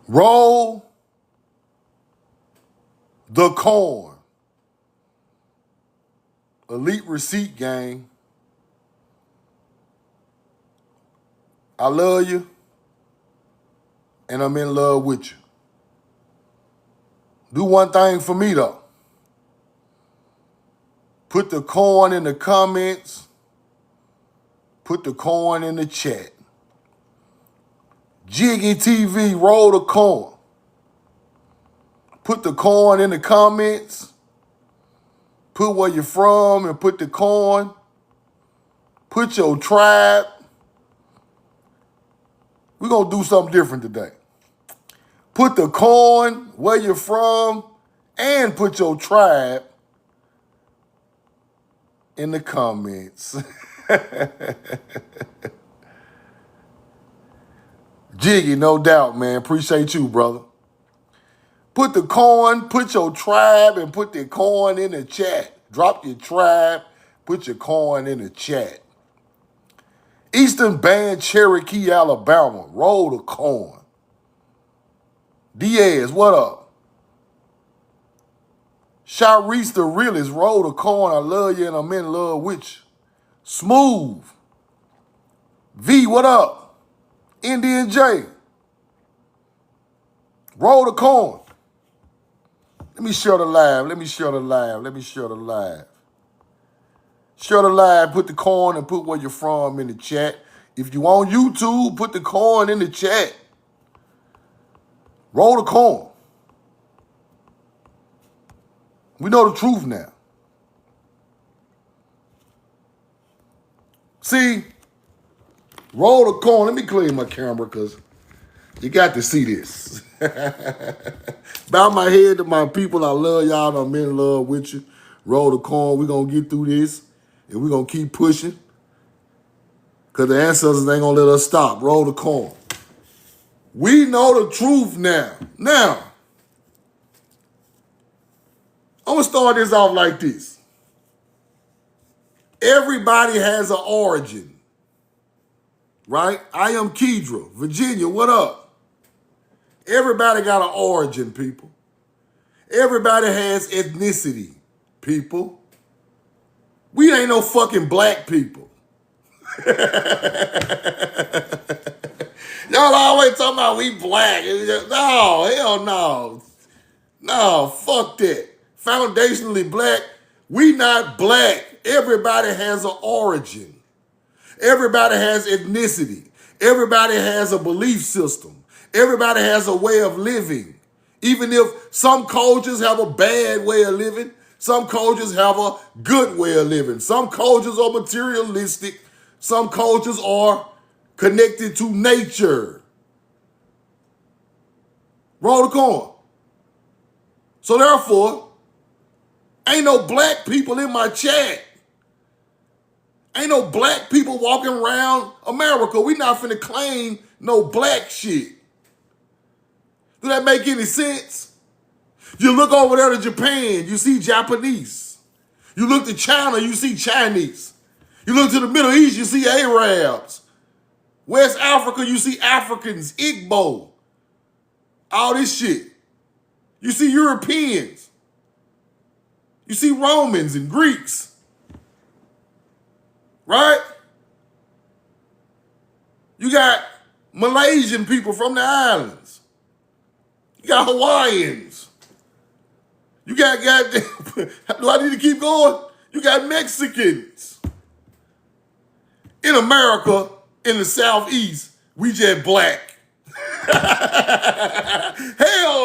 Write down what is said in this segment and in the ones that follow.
Roll the corn. Elite receipt gang. I love you, and I'm in love with you. Do one thing for me, though. Put the corn in the comments. Put the corn in the chat. Jiggy TV, roll the corn. Put the corn in the comments. Put where you're from and put the corn. Put your tribe. We're going to do something different today. Put the corn where you're from and put your tribe in the comments. Jiggy, no doubt, man. Appreciate you, brother. Put the corn, put your tribe, and put the corn in the chat. Drop your tribe, put your corn in the chat. Eastern Band, Cherokee, Alabama. Roll the corn. Diaz, what up? Sharice the realest, roll the corn. I love you and I'm in love with you. Smooth. V, what up? Indian J. Roll the corn. Let me share the live. Share the live, put the corn and put where you're from in the chat. If you on YouTube, put the corn in the chat. Roll the corn. We know the truth now. See, roll the corn. Let me clean my camera because you got to see this. Bow my head to my people. I love y'all. I'm in love with you. Roll the corn. We're going to get through this and we're going to keep pushing because the ancestors ain't going to let us stop. Roll the corn. We know the truth now. Now, I'm going to start this off like this. Everybody has an origin, right? I am Kedra. Virginia, what up? Everybody got an origin, people. Everybody has ethnicity, people. We ain't no fucking black people. Y'all always talking about we black. No, hell no. No, fuck that. Foundationally black, we not black. Everybody has an origin. Everybody has ethnicity. Everybody has a belief system. Everybody has a way of living. Even if some cultures have a bad way of living, some cultures have a good way of living. Some cultures are materialistic. Some cultures are connected to nature. Roll the corn. So therefore, ain't no black people in my chat. Ain't no black people walking around America. We not finna claim no black shit. Do that make any sense? You look over there to Japan, you see Japanese. You look to China, you see Chinese. You look to the Middle East, you see Arabs. West Africa, you see Africans, Igbo. All this shit. You see Europeans. You see Romans and Greeks. Right? You got Malaysian people from the islands. You got Hawaiians. You got goddamn, do I need to keep going? You got Mexicans. In America, in the Southeast, we just black. Hell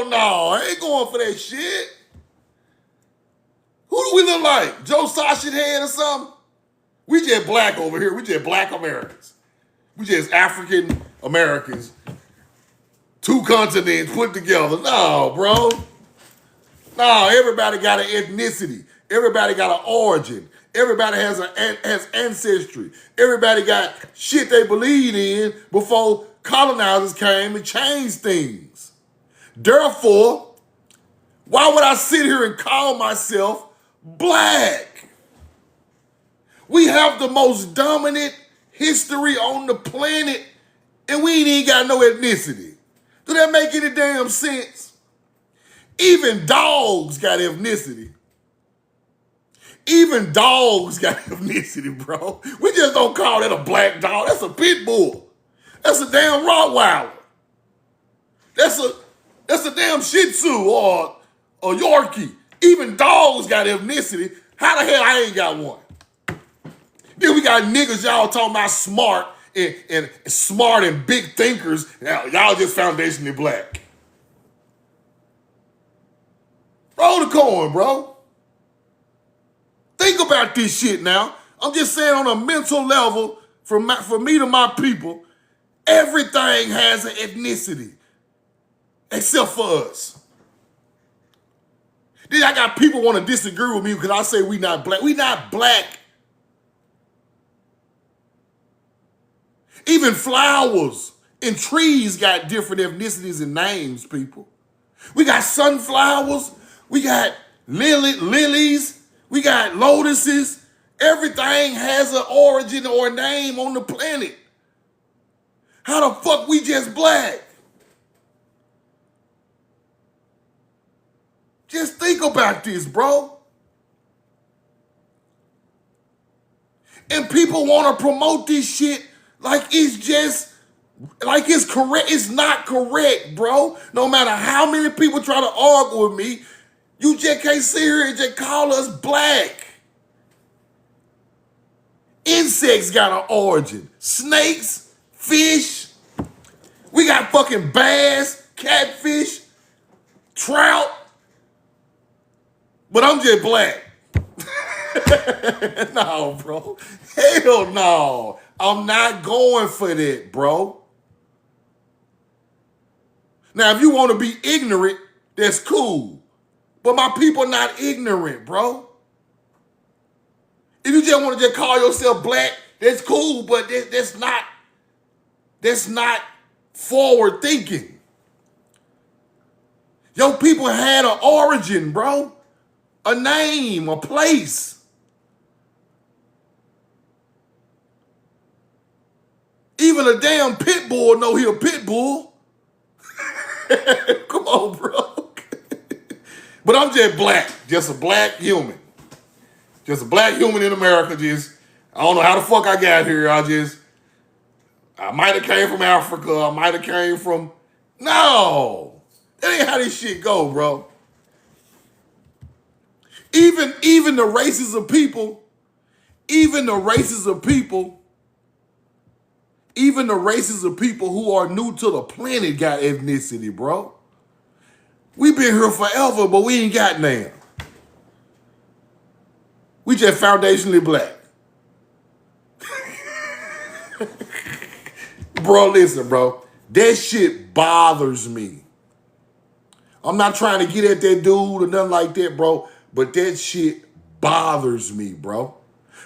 no, I ain't going for that shit. Who do we look like? Joe Sausage Head or something? We just black over here. We just black Americans. We just African Americans. Two continents put together. No, bro. No, everybody got an ethnicity. Everybody got an origin. Everybody has ancestry. Everybody got shit they believed in before colonizers came and changed things. Therefore, why would I sit here and call myself black? We have the most dominant history on the planet, and we ain't even got no ethnicity. Do that make any damn sense? Even dogs got ethnicity. Even dogs got ethnicity, bro. We just don't call that a black dog. That's a pit bull. That's a damn Rottweiler. That's a damn Shih Tzu or a Yorkie. Even dogs got ethnicity. How the hell I ain't got one? Then we got niggas y'all talking about smart and smart and big thinkers. Y'all just foundationally black. Roll the coin, bro. Think about this shit now. I'm just saying on a mental level, for me to my people, everything has an ethnicity. Except for us. Then I got people want to disagree with me because I say we not black. We not black. Even flowers and trees got different ethnicities and names, people. We got sunflowers. We got lilies. We got lotuses. Everything has an origin or a name on the planet. How the fuck we just black? Just think about this, bro. And people want to promote this shit like it's correct. It's not correct, bro. No matter how many people try to argue with me, you just can't sit here and just call us black. Insects got an origin. Snakes, fish. We got fucking bass, catfish, trout. But I'm just black. No, bro. Hell no. I'm not going for that, bro. Now, if you want to be ignorant, that's cool. But my people not ignorant, bro. If you just want to just call yourself black, that's cool, but that's not forward thinking. Your people had an origin, bro. A name, a place. Even a damn pit bull know he a pit bull. Come on, bro. But I'm just black. Just a black human. Just a black human in America. I don't know how the fuck I got here. I might have came from Africa. I might have came from... No. That ain't how this shit go, bro. Even the races of people, even the races of people who are new to the planet got ethnicity, bro. We been here forever, but we ain't got none. We just foundationally black. Bro, listen, bro. That shit bothers me. I'm not trying to get at that dude or nothing like that, bro. But that shit bothers me, bro.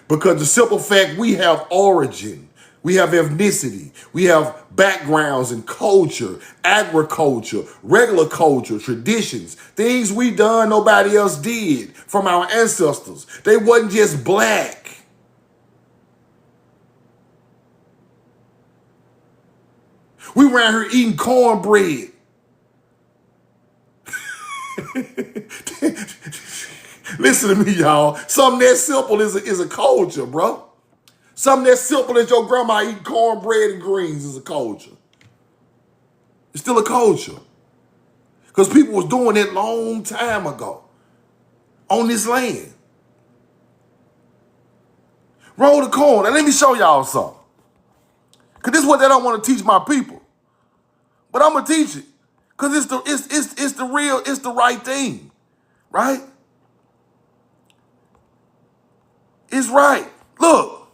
Because the simple fact we have origin, we have ethnicity, we have backgrounds and culture, agriculture, regular culture, traditions, things we done nobody else did from our ancestors. They wasn't just black. We around here eating cornbread. Listen to me, y'all. Something that simple is a culture, bro. Something that simple as your grandma eating cornbread and greens is a culture. It's still a culture. Because people was doing it long time ago on this land. Roll the corn. And let me show y'all something. Because this is what they don't want to teach my people. But I'm going to teach it. Because it's the right thing. Right? It's right. Look,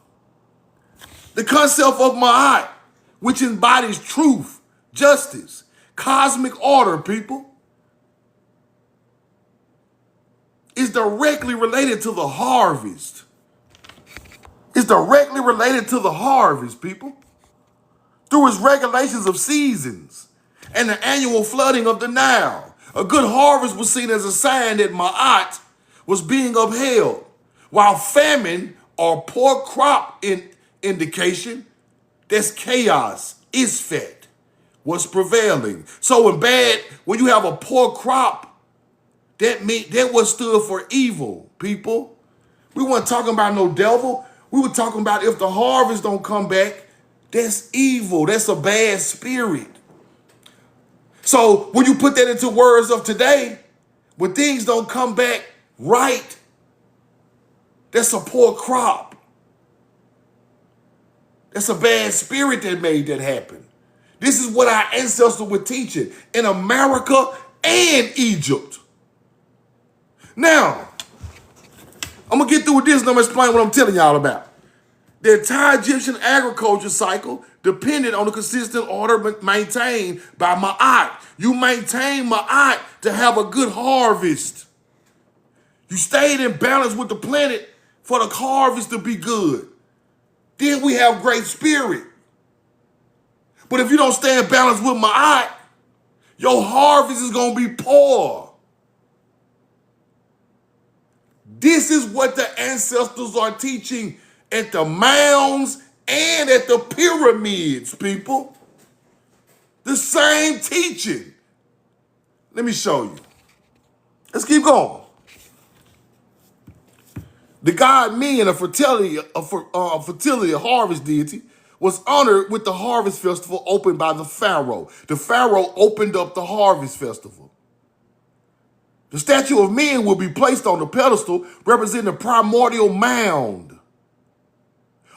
the concept of Ma'at, which embodies truth, justice, cosmic order, people, is directly related to the harvest. It's directly related to the harvest, people, through its regulations of seasons and the annual flooding of the Nile. A good harvest was seen as a sign that Ma'at was being upheld, while famine or poor crop indication, that's chaos, isfet, was prevailing. So when you have a poor crop, that was stood for evil, people. We weren't talking about no devil. We were talking about if the harvest don't come back, that's evil. That's a bad spirit. So when you put that into words of today, when things don't come back right, that's a poor crop. That's a bad spirit that made that happen. This is what our ancestors were teaching in America and Egypt. Now, I'm going to get through with this and I'm going to explain what I'm telling y'all about. The entire Egyptian agriculture cycle depended on the consistent order maintained by Ma'at. You maintain Ma'at to have a good harvest. You stayed in balance with the planet for the harvest to be good. Then we have great spirit. But if you don't stay in balance with Ma'at, your harvest is going to be poor. This is what the ancestors are teaching at the mounds and at the pyramids, people. The same teaching. Let me show you. Let's keep going. The god Men, a fertility harvest deity, was honored with the harvest festival opened by the pharaoh. The pharaoh opened up the harvest festival. The statue of Men will be placed on the pedestal representing the primordial mound,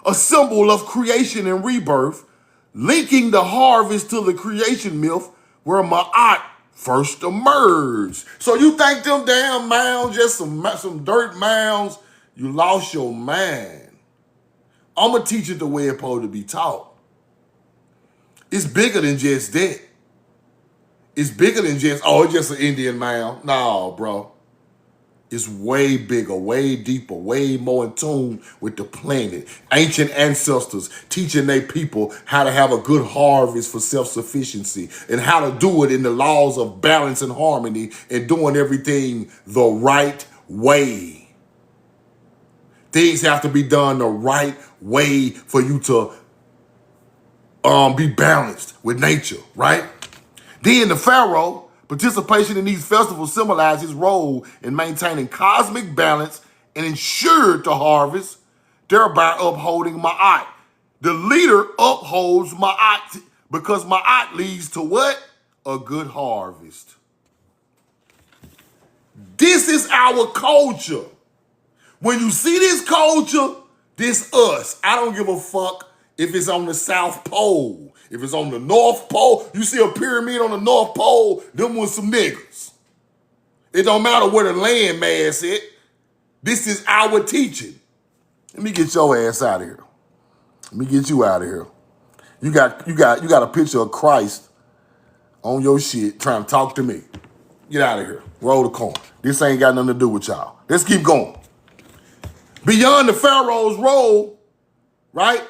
a symbol of creation and rebirth, linking the harvest to the creation myth where Ma'at first emerged. So you think them damn mounds, just some dirt mounds, you lost your mind. I'm going to teach it the way it's supposed to be taught. It's bigger than just that. It's bigger than just, it's just an Indian mound. No, bro. It's way bigger, way deeper, way more in tune with the planet. Ancient ancestors teaching their people how to have a good harvest for self-sufficiency and how to do it in the laws of balance and harmony and doing everything the right way. Things have to be done the right way for you to be balanced with nature, right? Then the pharaoh, participation in these festivals symbolized his role in maintaining cosmic balance and ensured the harvest, thereby upholding Ma'at. The leader upholds Ma'at because Ma'at leads to what? A good harvest. This is our culture. When you see this culture, this us. I don't give a fuck if it's on the South Pole. If it's on the North Pole, you see a pyramid on the North Pole, them was some niggas. It don't matter where the land mass is. This is our teaching. Let me get your ass out of here. Let me get you out of here. You got a picture of Christ on your shit trying to talk to me. Get out of here. Roll the coin. This ain't got nothing to do with y'all. Let's keep going. Beyond the pharaoh's role, right?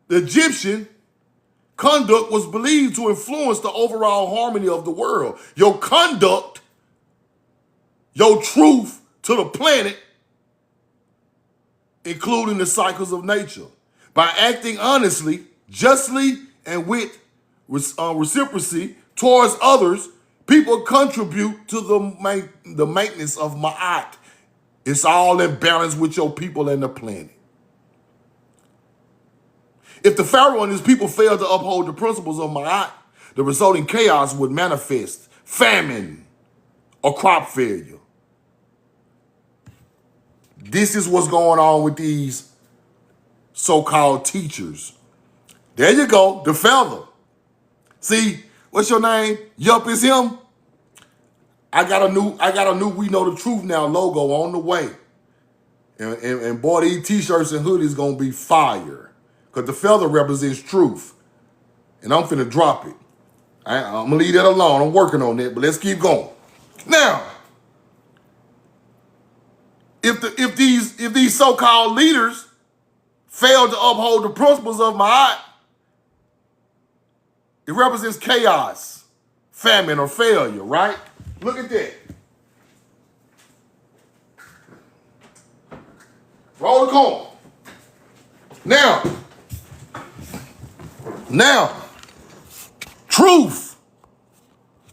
The Egyptian conduct was believed to influence the overall harmony of the world. Your conduct, your truth to the planet, including the cycles of nature. By acting honestly, justly, and with reciprocity towards others, people contribute to the maintenance of Ma'at. It's all in balance with your people and the planet. If the pharaoh and his people failed to uphold the principles of Ma'at, the resulting chaos would manifest famine or crop failure. This is what's going on with these so-called teachers. There you go, the feather. See, what's your name? Yup, it's him. I got a new We Know the Truth Now logo on the way. And boy, these t-shirts and hoodies gonna be fire. Because the feather represents truth. And I'm finna drop it. I'm gonna leave that alone. I'm working on that, but let's keep going. Now, if these so-called leaders fail to uphold the principles of Ma'at, it represents chaos, famine, or failure, right? Look at that. Roll the coin. Now, Truth.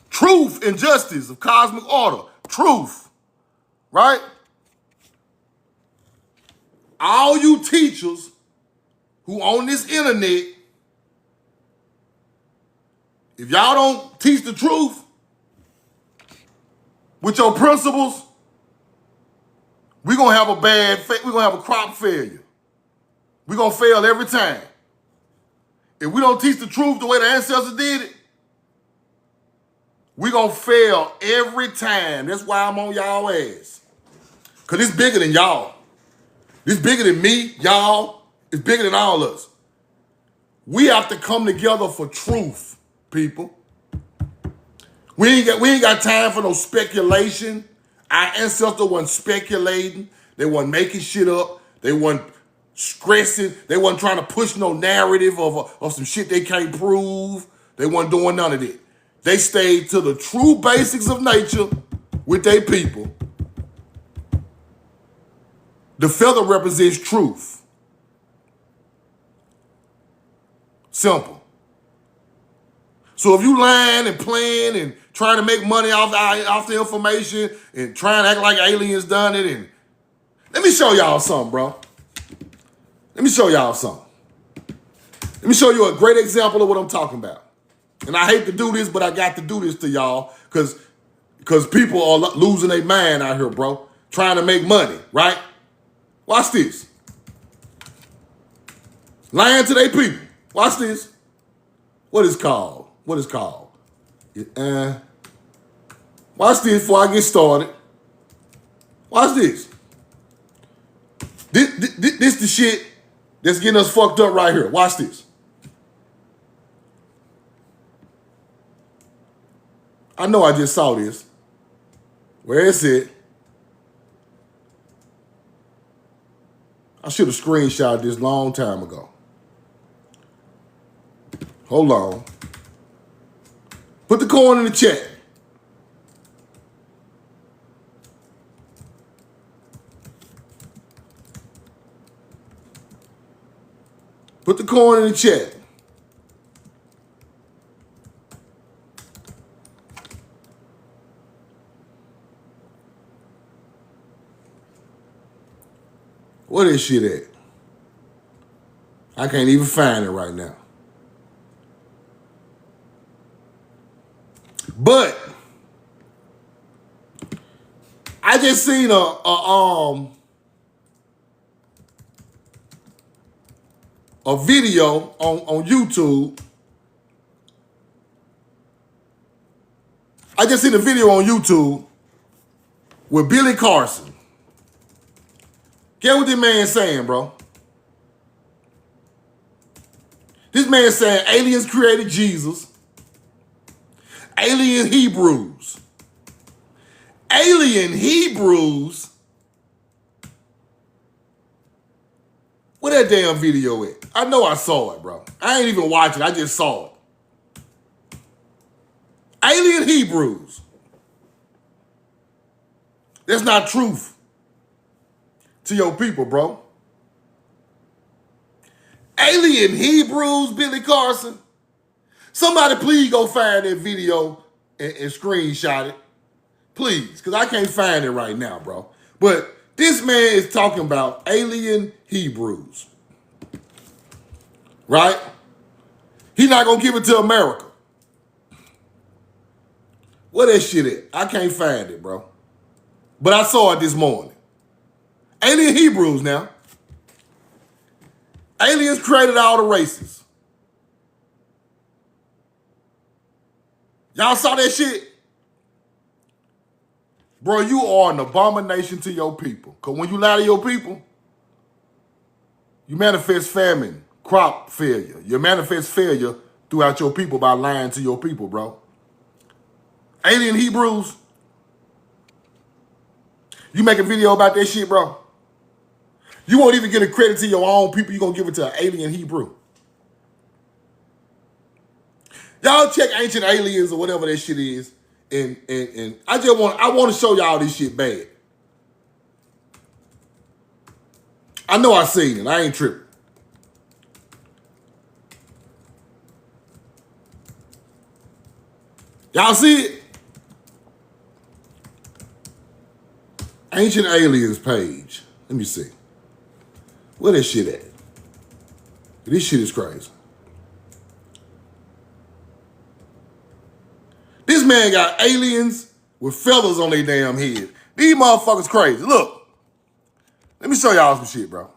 Truth and justice of cosmic order. Truth. Right? All you teachers who on this internet, if y'all don't teach the truth with your principles, we're going to have we're going to have a crop failure. We're going to fail every time. If we don't teach the truth the way the ancestors did it, we're going to fail every time. That's why I'm on y'all ass. Because it's bigger than y'all. It's bigger than me, y'all. It's bigger than all of us. We have to come together for truth, people. We ain't got time for no speculation. Our ancestors wasn't speculating. They wasn't making shit up. They wasn't stressing. They wasn't trying to push no narrative of some shit they can't prove. They wasn't doing none of that. They stayed to the true basics of nature with their people. The feather represents truth. Simple. So if you lying and playing and trying to make money off the information and trying to act like aliens done it, and let me show y'all something, bro. Let me show y'all something. Let me show you a great example of what I'm talking about. And I hate to do this, but I got to do this to y'all because people are losing their mind out here, bro. Trying to make money, right? Watch this. Lying to their people. Watch this. What is called? What is called? Watch this before I get started. Watch this. This the shit that's getting us fucked up right here. Watch this. I know I just saw this. Where is it? I should have screenshot this long time ago. Hold on. Put the coin in the chat. Put the coin in the chat. What is shit at? I can't even find it right now. But I just seen a video on YouTube. I just seen a video on YouTube with Billy Carson. Get what this man saying, bro. This man saying aliens created Jesus. Alien Hebrews. Alien Hebrews. Where that damn video at? I know I saw it, bro. I ain't even watching. I just saw it. Alien Hebrews. That's not truth to your people, bro. Alien Hebrews, Billy Carson. Somebody please go find that video and screenshot it. Please, because I can't find it right now, bro. But this man is talking about alien Hebrews. Right? He's not going to give it to America. Where that shit at? I can't find it, bro. But I saw it this morning. Alien Hebrews now. Aliens created all the races. Y'all saw that shit? Bro, you are an abomination to your people. Because when you lie to your people, you manifest famine, crop failure. You manifest failure throughout your people by lying to your people, bro. Alien Hebrews. You make a video about that shit, bro. You won't even get a credit to your own people. You're going to give it to an alien Hebrew. Y'all check Ancient Aliens or whatever that shit is. And I want to show y'all this shit bad. I know I seen it. I ain't tripping. Y'all see it? Ancient Aliens page. Let me see. Where that shit at? This shit is crazy. This man got aliens with feathers on their damn head. These motherfuckers crazy. Look. Let me show y'all some shit, bro.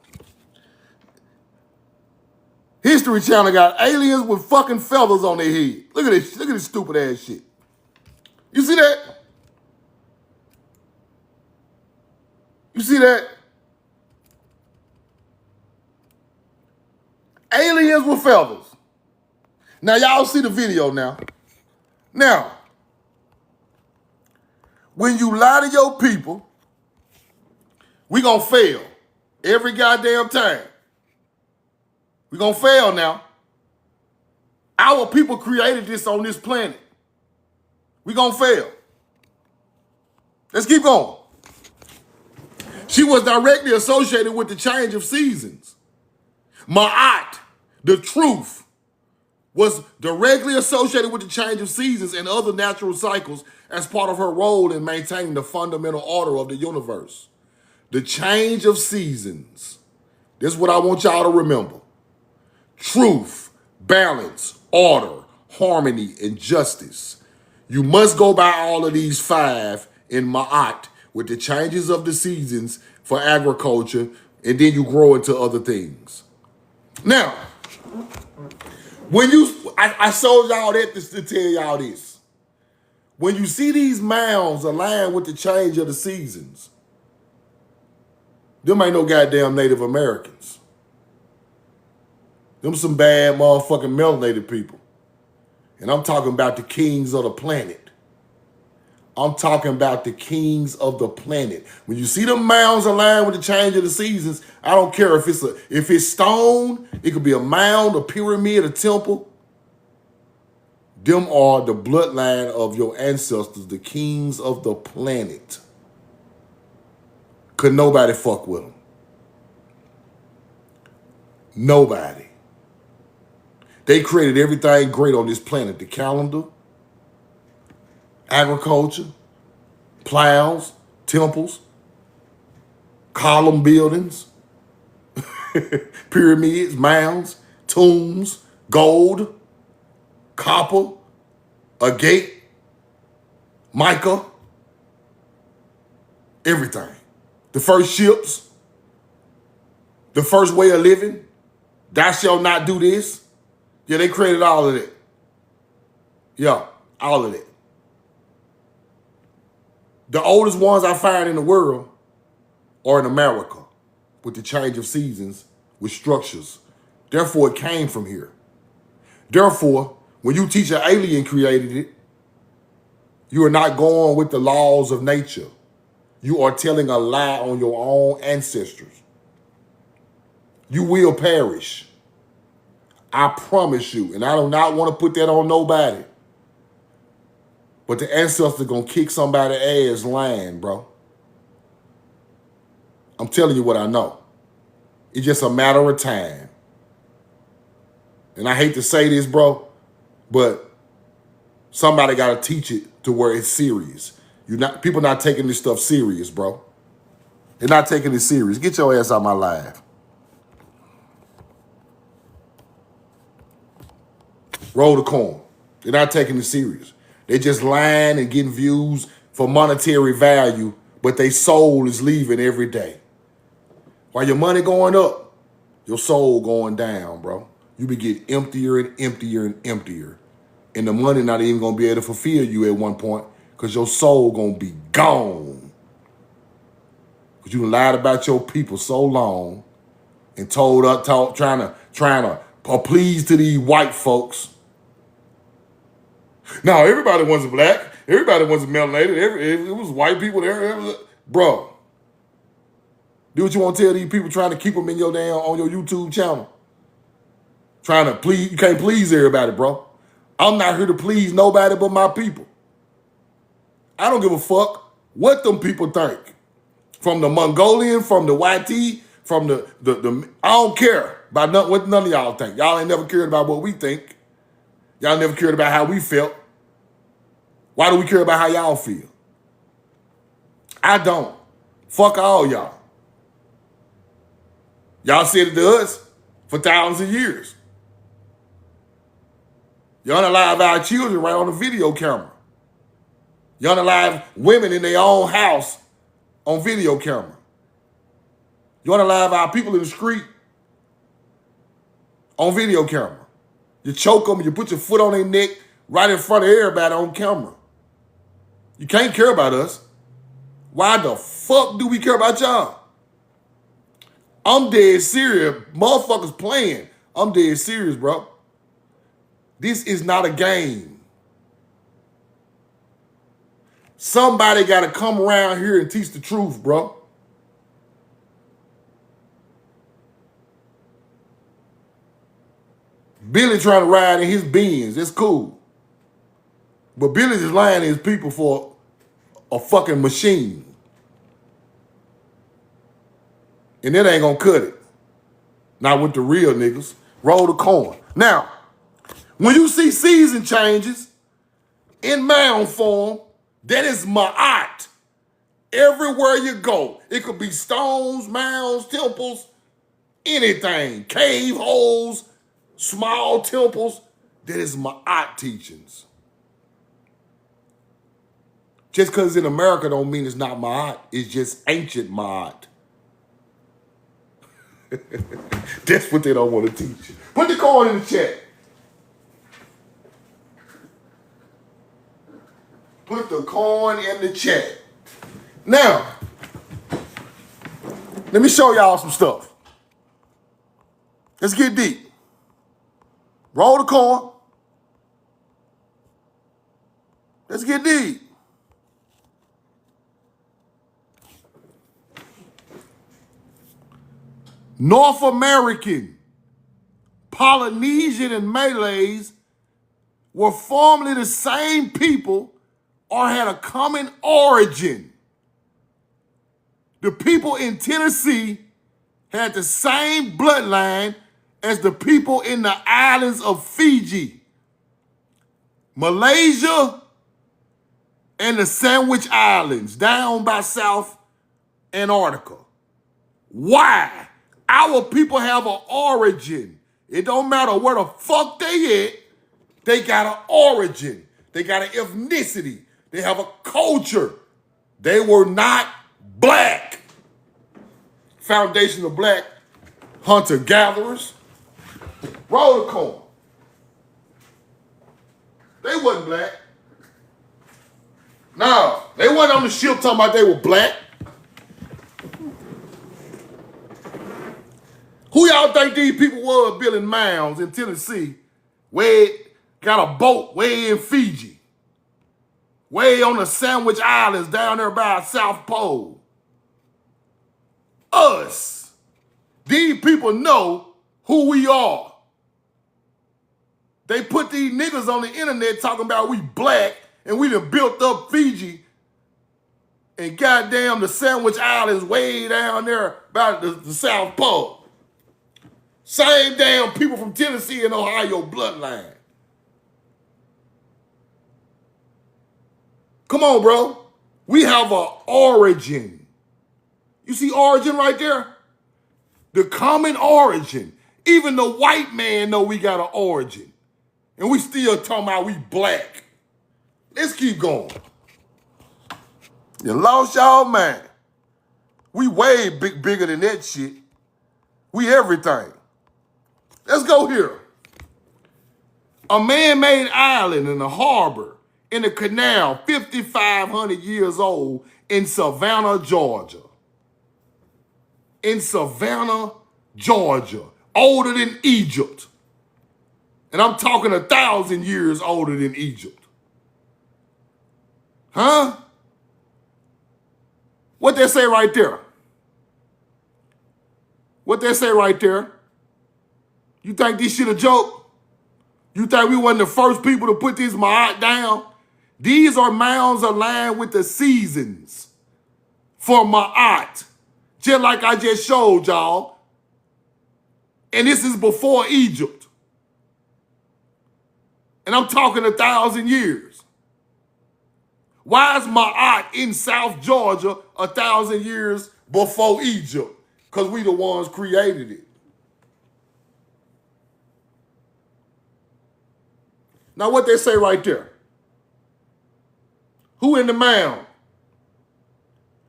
History Channel got aliens with fucking feathers on their head. Look at this. Look at this stupid ass shit. You see that? You see that? Aliens with feathers. Now, y'all see the video now. Now, when you lie to your people, we gonna fail every goddamn time. We gonna fail now. Our people created this on this planet. We gonna fail. Let's keep going. She was directly associated with the change of seasons. Ma'at, the truth, was directly associated with the change of seasons and other natural cycles as part of her role in maintaining the fundamental order of the universe. The change of seasons. This is what I want y'all to remember. Truth, balance, order, harmony, and justice. You must go by all of these 5 in Ma'at with the changes of the seasons for agriculture, and then you grow into other things. Now, when I showed y'all that to tell y'all this. When you see these mounds aligned with the change of the seasons, them ain't no goddamn Native Americans. Them some bad motherfucking melanated people. And I'm talking about the kings of the planet. I'm talking about the kings of the planet. When you see them mounds aligned with the change of the seasons, I don't care if it's stone, it could be a mound, a pyramid, a temple. Them are the bloodline of your ancestors, the kings of the planet. Could nobody fuck with them? Nobody. They created everything great on this planet. The calendar, agriculture, plows, temples, column buildings, pyramids, mounds, tombs, gold, copper, a gate, mica, everything. The first ships, the first way of living, thou shalt not do this. Yeah, they created all of that. Yeah, all of that. The oldest ones I find in the world are in America with the change of seasons with structures. Therefore, it came from here. Therefore, when you teach an alien created it, you are not going with the laws of nature. You are telling a lie on your own ancestors. You will perish. I promise you. And I do not want to put that on nobody. But the ancestors gonna kick somebody's ass lying, bro. I'm telling you what I know. It's just a matter of time. And I hate to say this, bro, but somebody gotta teach it to where it's serious. People not taking this stuff serious, bro. They're not taking it serious. Get your ass out of my life. Roll the coin. They're not taking it serious. They just lying and getting views for monetary value, but their soul is leaving every day. While your money going up, your soul going down, bro. You be getting emptier and emptier and emptier. And the money not even gonna be able to fulfill you at one point because your soul gonna be gone. Because you lied about your people so long and trying to please to these white folks. Now, everybody wants black. Everybody wants melanated. It was white people there. Bro, do what you want to tell these people trying to keep them in your on your YouTube channel. Trying to please. You can't please everybody, bro. I'm not here to please nobody but my people. I don't give a fuck what them people think. From the Mongolian, from the YT, from the I don't care about what none of y'all think. Y'all ain't never cared about what we think. Y'all never cared about how we felt. Why do we care about how y'all feel? I don't. Fuck all y'all. Y'all said it to us for thousands of years. Y'all unalive our children right on the video camera. Y'all unalive women in their own house on video camera. You unalive our people in the street on video camera. You choke them, you put your foot on their neck right in front of everybody on camera. You can't care about us. Why the fuck do we care about y'all? I'm dead serious. Motherfuckers playing. I'm dead serious, bro. This is not a game. Somebody got to come around here and teach the truth, bro. Billy trying to ride in his Benz. It's cool. But Billy just lying to his people for a fucking machine. And that ain't gonna cut it. Not with the real niggas. Roll the coin. Now, when you see season changes in mound form, that is ma'at. Everywhere you go. It could be stones, mounds, temples, anything. Cave holes, small temples. That is ma'at teachings. Just because it's in America don't mean it's not ma'at. It's just ancient ma'at. That's what they don't want to teach you. Put the coin in the chat. Put the coin in the chat. Now, let me show y'all some stuff. Let's get deep. Roll the coin. Let's get deep. North American, Polynesian, and Malays were formerly the same people or had a common origin. The people in Tennessee had the same bloodline as the people in the islands of Fiji, Malaysia, and the Sandwich Islands down by South Antarctica. Why? Our people have an origin. It don't matter where the fuck they at, they got an origin. They got an ethnicity. They have a culture. They were not black. Foundation of black hunter-gatherers. Roll the coin. They wasn't black. No, they wasn't on the ship talking about they were black. Who y'all think these people were building mounds in Tennessee? Got a boat way in Fiji. Way on the Sandwich Islands down there by South Pole. Us. These people know who we are. They put these niggas on the internet talking about we black and we done built up Fiji and goddamn the Sandwich Islands way down there by the South Pole. Same damn people from Tennessee and Ohio bloodline. Come on, bro. We have an origin. You see origin right there? The common origin. Even the white man know we got an origin. And we still talking about we black. Let's keep going. You lost y'all man. We way bigger than that shit. We everything. Let's go here. A man-made island in a harbor in a canal 5,500 years old in Savannah, Georgia. In Savannah, Georgia. Older than Egypt. And I'm talking 1,000 years older than Egypt. Huh? What they say right there? What they say right there? You think this shit a joke? You think we wasn't the first people to put this ma'at down? These are mounds aligned with the seasons for ma'at. Just like I just showed y'all. And this is before Egypt. And I'm talking 1,000 years. Why is Ma'at in South Georgia 1,000 years before Egypt? Because we the ones created it. Now what they say right there? Who in the mound?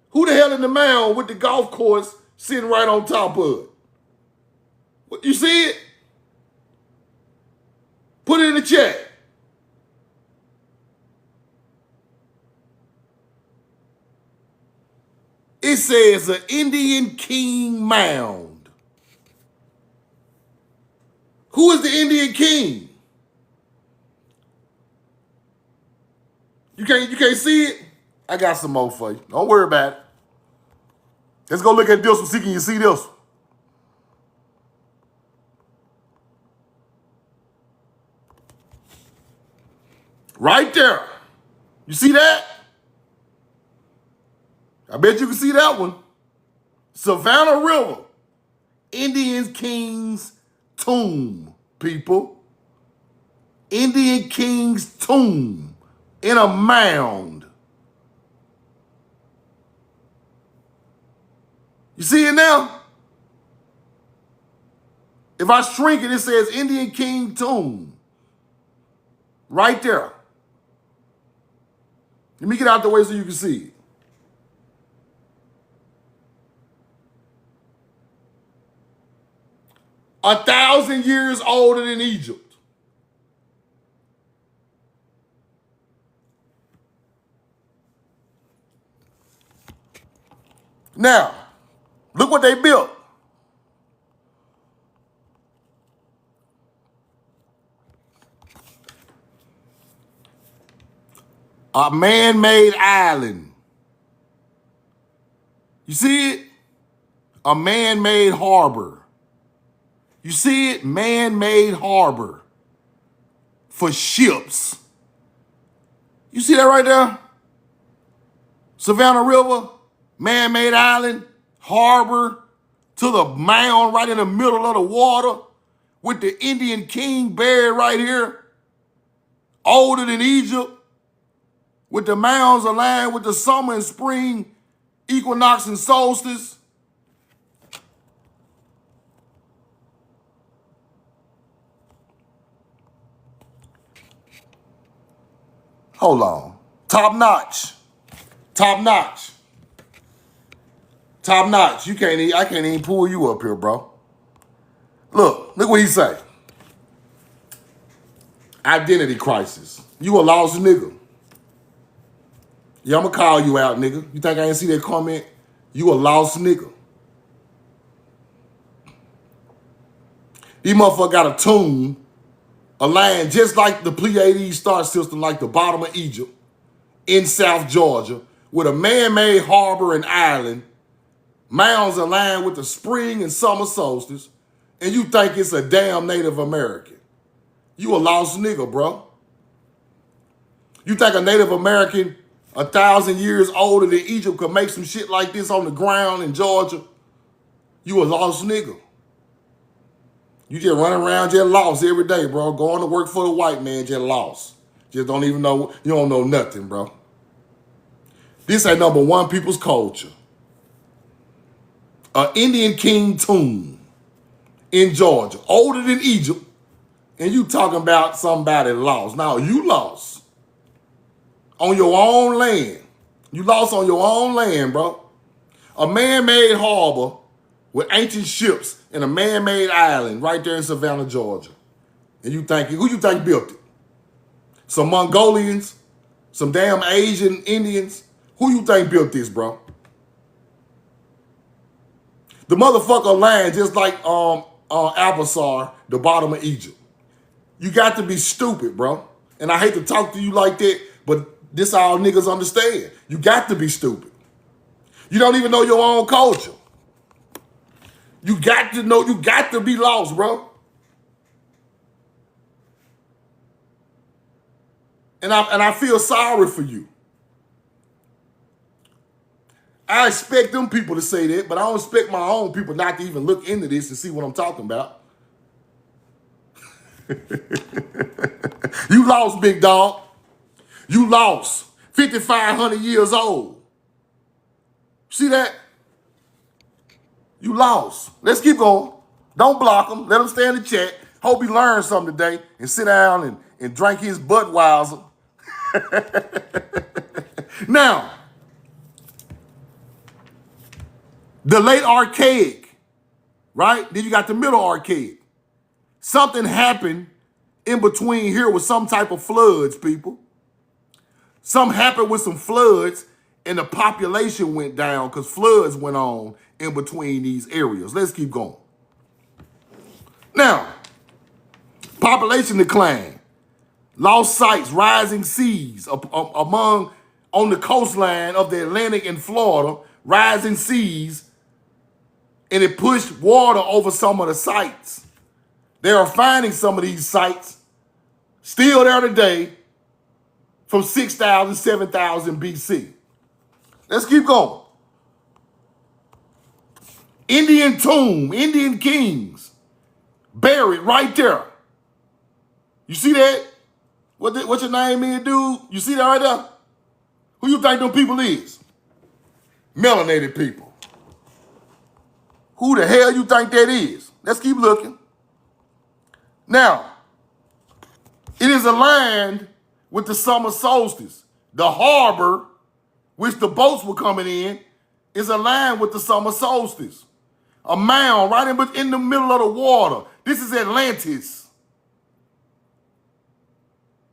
Who the hell in the mound with the golf course sitting right on top of it? What, you see it? Put it in the chat. It says an Indian king mound. Who is the Indian king? You can't see it? I got some more for you. Don't worry about it. Let's go look at this one. See, can you see this one? Right there. You see that? I bet you can see that one. Savannah River. Indian King's tomb, people. Indian King's tomb in a mound. You see it now? If I shrink it, it says Indian King tomb. Right there. Let me get out the way so you can see it. A 1,000 years older than Egypt. Now, look what they built. A man-made island. You see it? A man-made harbor. You see it? Man-made harbor for ships. You see that right there? Savannah River, man-made island, harbor, to the mound right in the middle of the water with the Indian king buried right here, older than Egypt, with the mounds aligned with the summer and spring equinox and solstice. Hold on. Top notch. Top notch. Top notch. I can't even pull you up here, bro. Look what he say. Identity crisis. You a lost nigga. Yeah, I'ma call you out, nigga. You think I didn't see that comment? You a lost nigga. These motherfuckers got a tomb, a land just like the Pleiades star system, like the bottom of Egypt, in South Georgia, with a man-made harbor and island, mounds aligned with the spring and summer solstice, and you think it's a damn Native American. You a lost nigga, bro. You think a Native American 1,000 years older than Egypt could make some shit like this on the ground in Georgia? You a lost nigga. You just running around just lost every day, bro. Going to work for the white man, just lost. Just don't even know, you don't know nothing, bro. This ain't number one people's culture. An Indian king tomb in Georgia, older than Egypt, and you talking about somebody lost. Now, you lost on your own land. You lost on your own land, bro. A man-made harbor with ancient ships and a man-made island right there in Savannah, Georgia. And you think, who you think built it? Some Mongolians? Some damn Asian Indians? Who you think built this, bro? The motherfucker land just like Alpasar, the bottom of Egypt. You got to be stupid, bro. And I hate to talk to you like that, but this all niggas understand. You got to be stupid. You don't even know your own culture. You got to know, you got to be lost, bro. And I feel sorry for you. I expect them people to say that, but I don't expect my own people not to even look into this and see what I'm talking about. You lost, big dog. You lost. 5,500 years old. See that? You lost. Let's keep going. Don't block him. Let him stay in the chat. Hope he learned something today and sit down and drink his Budweiser. Now, the late archaic, right? Then you got the middle archaic. Something happened in between here with some type of floods, people. Something happened with some floods and the population went down because floods went on in between these areas. Let's keep going. Now, population decline, lost sites, rising seas among on the coastline of the Atlantic and Florida, rising seas, and it pushed water over some of the sites. They are finding some of these sites still there today from 6,000, 7,000 BC. Let's keep going. Indian tomb, Indian kings, buried right there. You see that? What your name is, dude? You see that right there? Who you think them people is? Melanated people. Who the hell you think that is? Let's keep looking. Now, it is aligned with the summer solstice. The harbor, which the boats were coming in, is aligned with the summer solstice. A mound right in the middle of the water. This is Atlantis.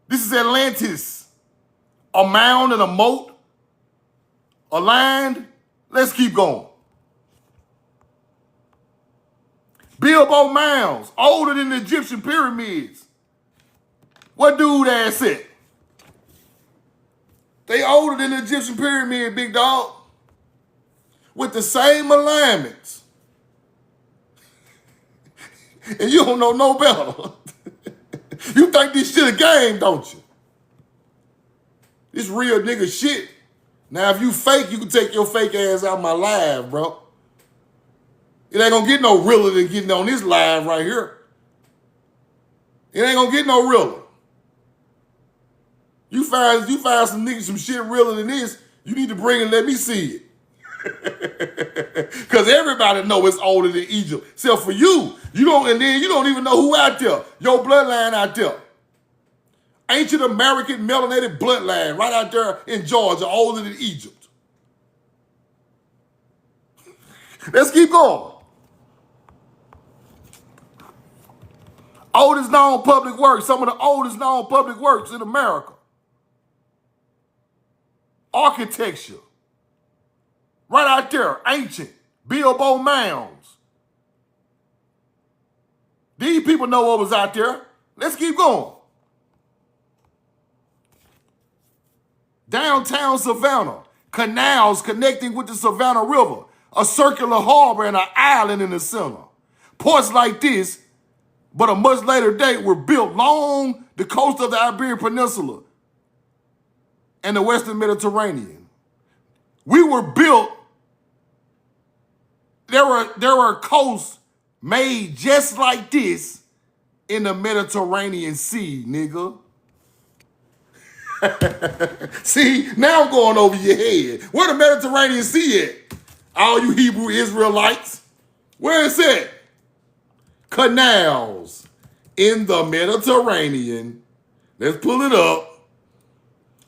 This is Atlantis. A mound and a moat aligned. Let's keep going. Bilbo Mounds, older than the Egyptian pyramids. What dude ass said? They older than the Egyptian pyramid, big dog. With the same alignments. And you don't know no better. You think this shit a game, don't you? This real nigga shit. Now, if you fake, you can take your fake ass out of my live, bro. It ain't gonna get no realer than getting on this live right here. It ain't gonna get no realer. You find some niggas some shit realer than this, you need to bring and let me see it. Because everybody know it's older than Egypt. Except for you. You don't even know who out there. Your bloodline out there. Ancient American melanated bloodline right out there in Georgia, older than Egypt. Let's keep going. Oldest known public works, some of the oldest known public works in America. Architecture. Right out there, ancient. Bilbo Mounds. These people know what was out there. Let's keep going. Downtown Savannah. Canals connecting with the Savannah River. A circular harbor and an island in the center. Ports like this, but a much later date, were built along the coast of the Iberian Peninsula and the Western Mediterranean. We were built, there were coasts made just like this in the Mediterranean Sea, nigga. See, now I'm going over your head. Where the Mediterranean Sea at? All you Hebrew Israelites. Where is it? Canals in the Mediterranean. Let's pull it up.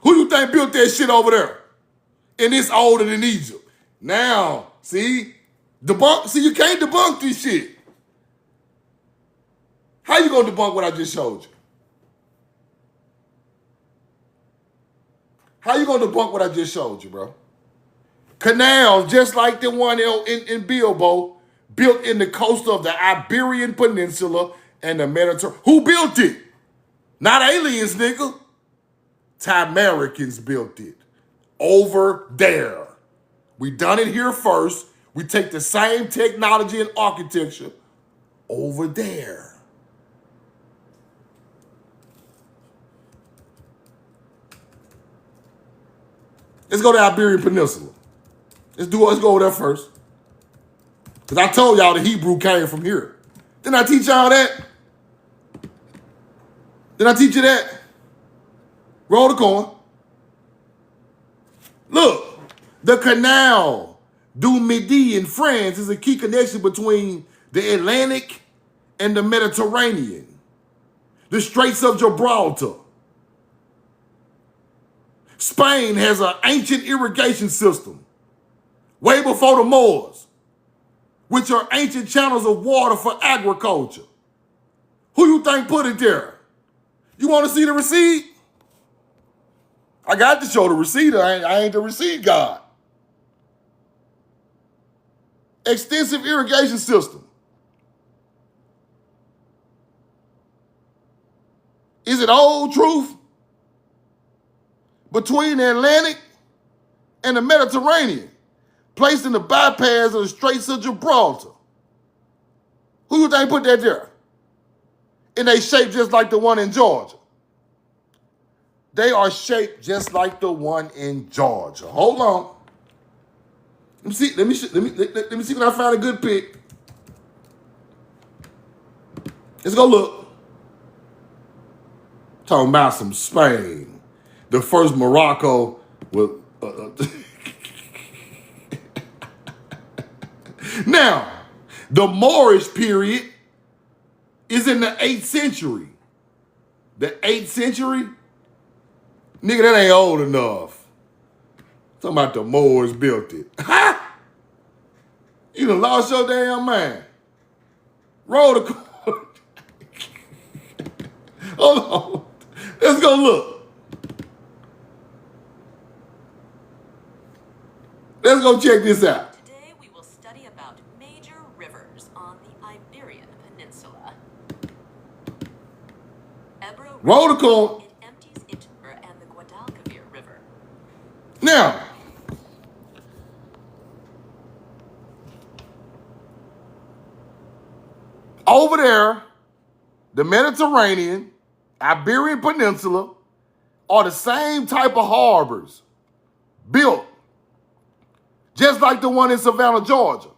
Who you think built that shit over there? And it's older than Egypt. Now, see? You can't debunk this shit. How you gonna debunk what I just showed you? How you gonna debunk what I just showed you, bro? Canals, just like the one in Bilbo, built in the coast of the Iberian Peninsula and the Mediterranean. Who built it? Not aliens, nigga. Americans built it. Over there. We done it here first. We take the same technology and architecture over there. Let's go to Iberian Peninsula. Let's go over there first. Because I told y'all the Hebrew came from here. Didn't I teach y'all that? Did I teach you that? Roll the coin. Look, the Canal du Midi in France is a key connection between the Atlantic and the Mediterranean. The Straits of Gibraltar. Spain has an ancient irrigation system, way before the Moors, which are ancient channels of water for agriculture. Who you think put it there? You want to see the receipt? I got to show the receipt. I ain't the receipt god. Extensive irrigation system. Is it old truth? Between the Atlantic and the Mediterranean, placed in the bypass of the Straits of Gibraltar. Who you think put that there? And they shaped just like the one in Georgia. They are shaped just like the one in Georgia. Hold on. Let me see when I find a good pic. Let's go look. Talking about some Spain. The first Morocco was. Now, the Moorish period is in the 8th century. The 8th century? Nigga, that ain't old enough. Talking about the Moors built it. Ha! You done lost your damn mind. Roll the card. Hold on. Let's go look. Let's go check this out. Today we will study about major rivers on the Iberian Peninsula. Ebro Roll the card. It empties into and the Guadalquivir River. Now, over there, the Mediterranean, Iberian Peninsula, are the same type of harbors built just like the one in Savannah, Georgia.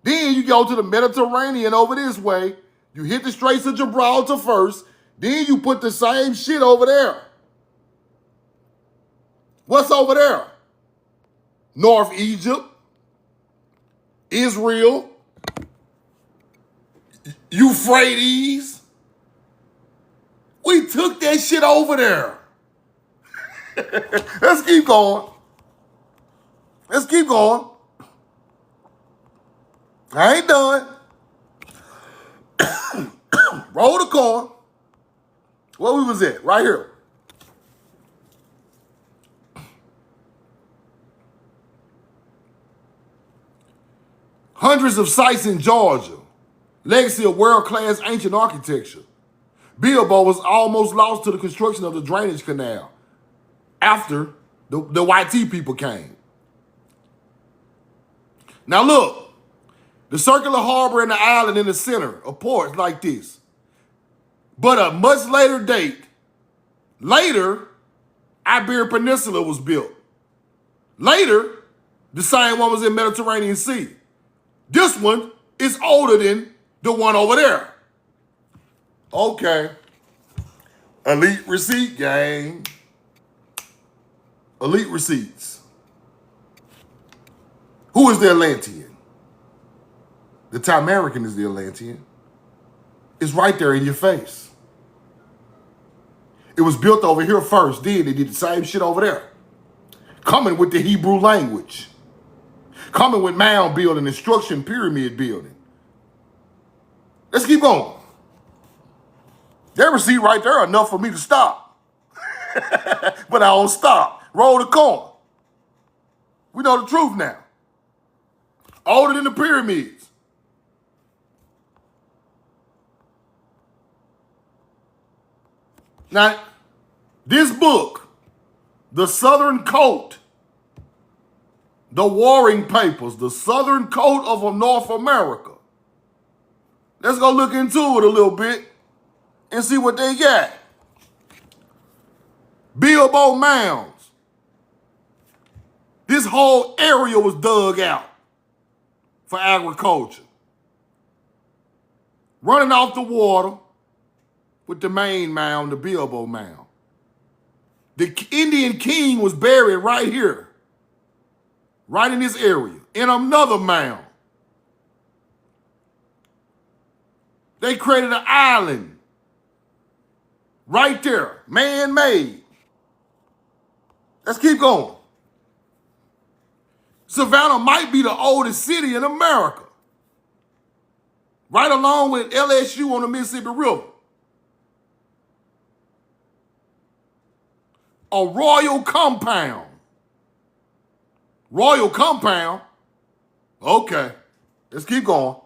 Then you go to the Mediterranean over this way. You hit the Straits of Gibraltar first. Then you put the same shit over there. What's over there? North Egypt, Israel, Euphrates. We took that shit over there. Let's keep going. Let's keep going. I ain't done. Roll the coin. Where we was at? Right here. Hundreds of sites in Georgia. Legacy of world-class ancient architecture. Bilbo was almost lost to the construction of the drainage canal after the YT people came. Now look, the circular harbor and the island in the center of ports like this. But a much later date, Iberian Peninsula was built. Later, the same one was in Mediterranean Sea. This one is older than the one over there. Okay. Elite receipt, gang. Elite receipts. Who is the Atlantean? The Timerican is the Atlantean. It's right there in your face. It was built over here first, then they did the same shit over there. Coming with the Hebrew language. Coming with mound building, instruction, pyramid building. Let's keep going. That receipt right there enough for me to stop. But I don't stop. Roll the coin. We know the truth now. Older than the pyramids. Now, this book, The Southern Coat, The Warring Papers, The Southern Coat of North America. Let's go look into it a little bit and see what they got. Bilbo Mounds. This whole area was dug out for agriculture. Running off the water with the main mound, the Bilbo Mound. The Indian king was buried right here, right in this area, in another mound. They created an island right there, man-made. Let's keep going. Savannah might be the oldest city in America, right along with LSU on the Mississippi River. A royal compound. Royal compound? Okay, let's keep going.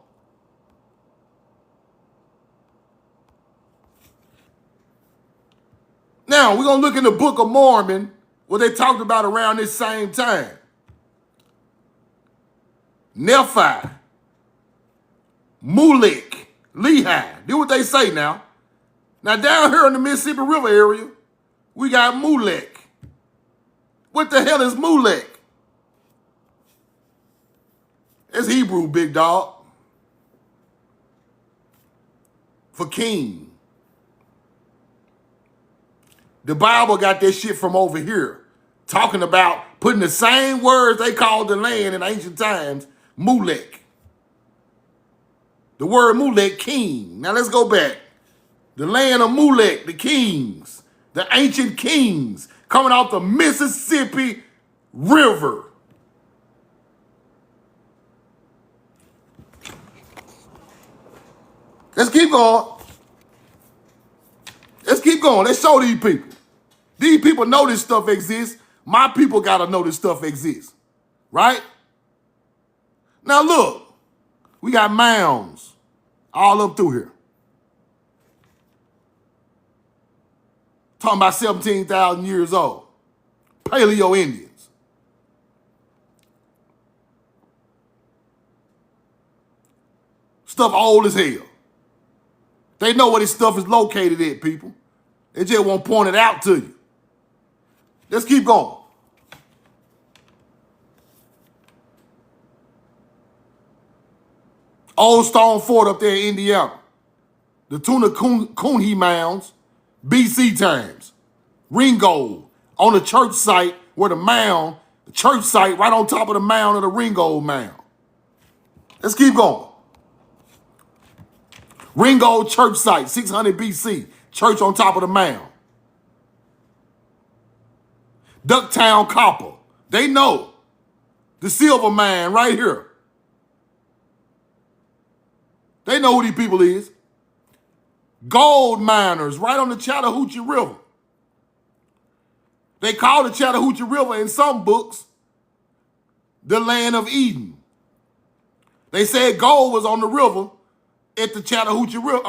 Now, we're going to look in the Book of Mormon, what they talked about around this same time. Nephi, Mulek, Lehi. Do what they say now. Now, down here in the Mississippi River area, we got Mulek. What the hell is Mulek? It's Hebrew, big dog. For king. The Bible got that shit from over here, talking about putting the same words they called the land in ancient times, Mulek. The word Mulek, king. Now let's go back. The land of Mulek, the kings, the ancient kings, coming off the Mississippi River. Let's keep going. Let's keep going. Let's show these people. These people know this stuff exists. My people got to know this stuff exists. Right? Now look. We got mounds all up through here. Talking about 17,000 years old. Paleo Indians. Stuff old as hell. They know where this stuff is located at, people. They just won't point it out to you. Let's keep going. Old Stone Fort up there in Indiana. The Coonhee Mounds, BC times. Ringgold on the church site where the church site right on top of the mound of the Ringgold Mound. Let's keep going. Ringgold church site, 600 BC. Church on top of the mound. Ducktown Copper. They know. The silver mine right here. They know who these people is. Gold miners right on the Chattahoochee River. They call the Chattahoochee River in some books the land of Eden. They said gold was on the river at the Chattahoochee River.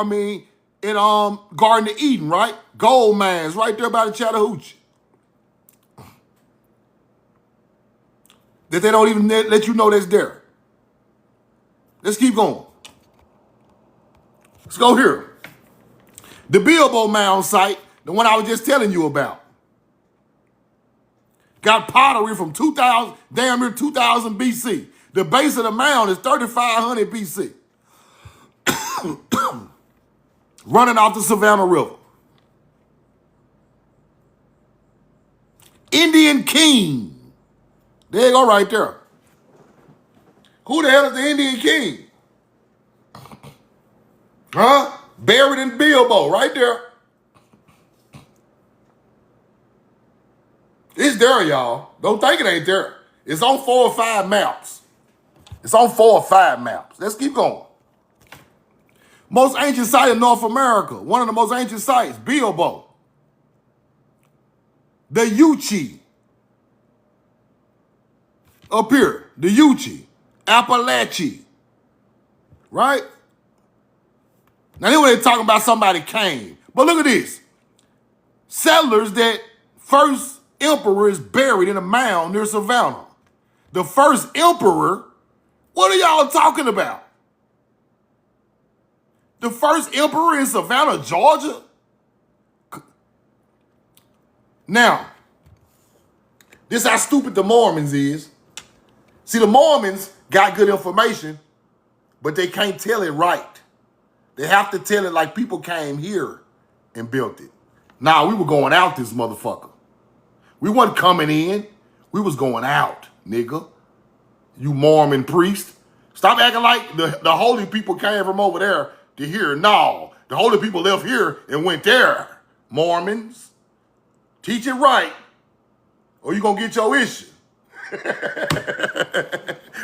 In Garden of Eden, right? Gold mines right there by the Chattahoochee. That they don't even let you know that's there. Let's keep going. Let's go here. The Bilbo Mound site, the one I was just telling you about. Got pottery from 2000 BC. The base of the mound is 3,500 BC. Running off the Savannah River. Indian king. There you go right there. Who the hell is the Indian king? Huh? Buried in Bilbo, right there. It's there, y'all. Don't think it ain't there. It's on 4 or 5 maps. It's on 4 or 5 maps. Let's keep going. Most ancient site in North America. One of the most ancient sites, Bilbo. The Yuchi. Up here, the Yuchi. Appalachia. Right? Now, then when they're talking about somebody came. But look at this. Settlers that first emperor is buried in a mound near Savannah. The first emperor? What are y'all talking about? The first emperor in Savannah, Georgia? Now, this is how stupid the Mormons is. See, the Mormons got good information, but they can't tell it right. They have to tell it like people came here and built it. Nah, we were going out this motherfucker. We wasn't coming in. We was going out, nigga. You Mormon priest. Stop acting like the holy people came from over there to here. No, the holy people left here and went there. Mormons. Teach it right, or you gonna get your issue.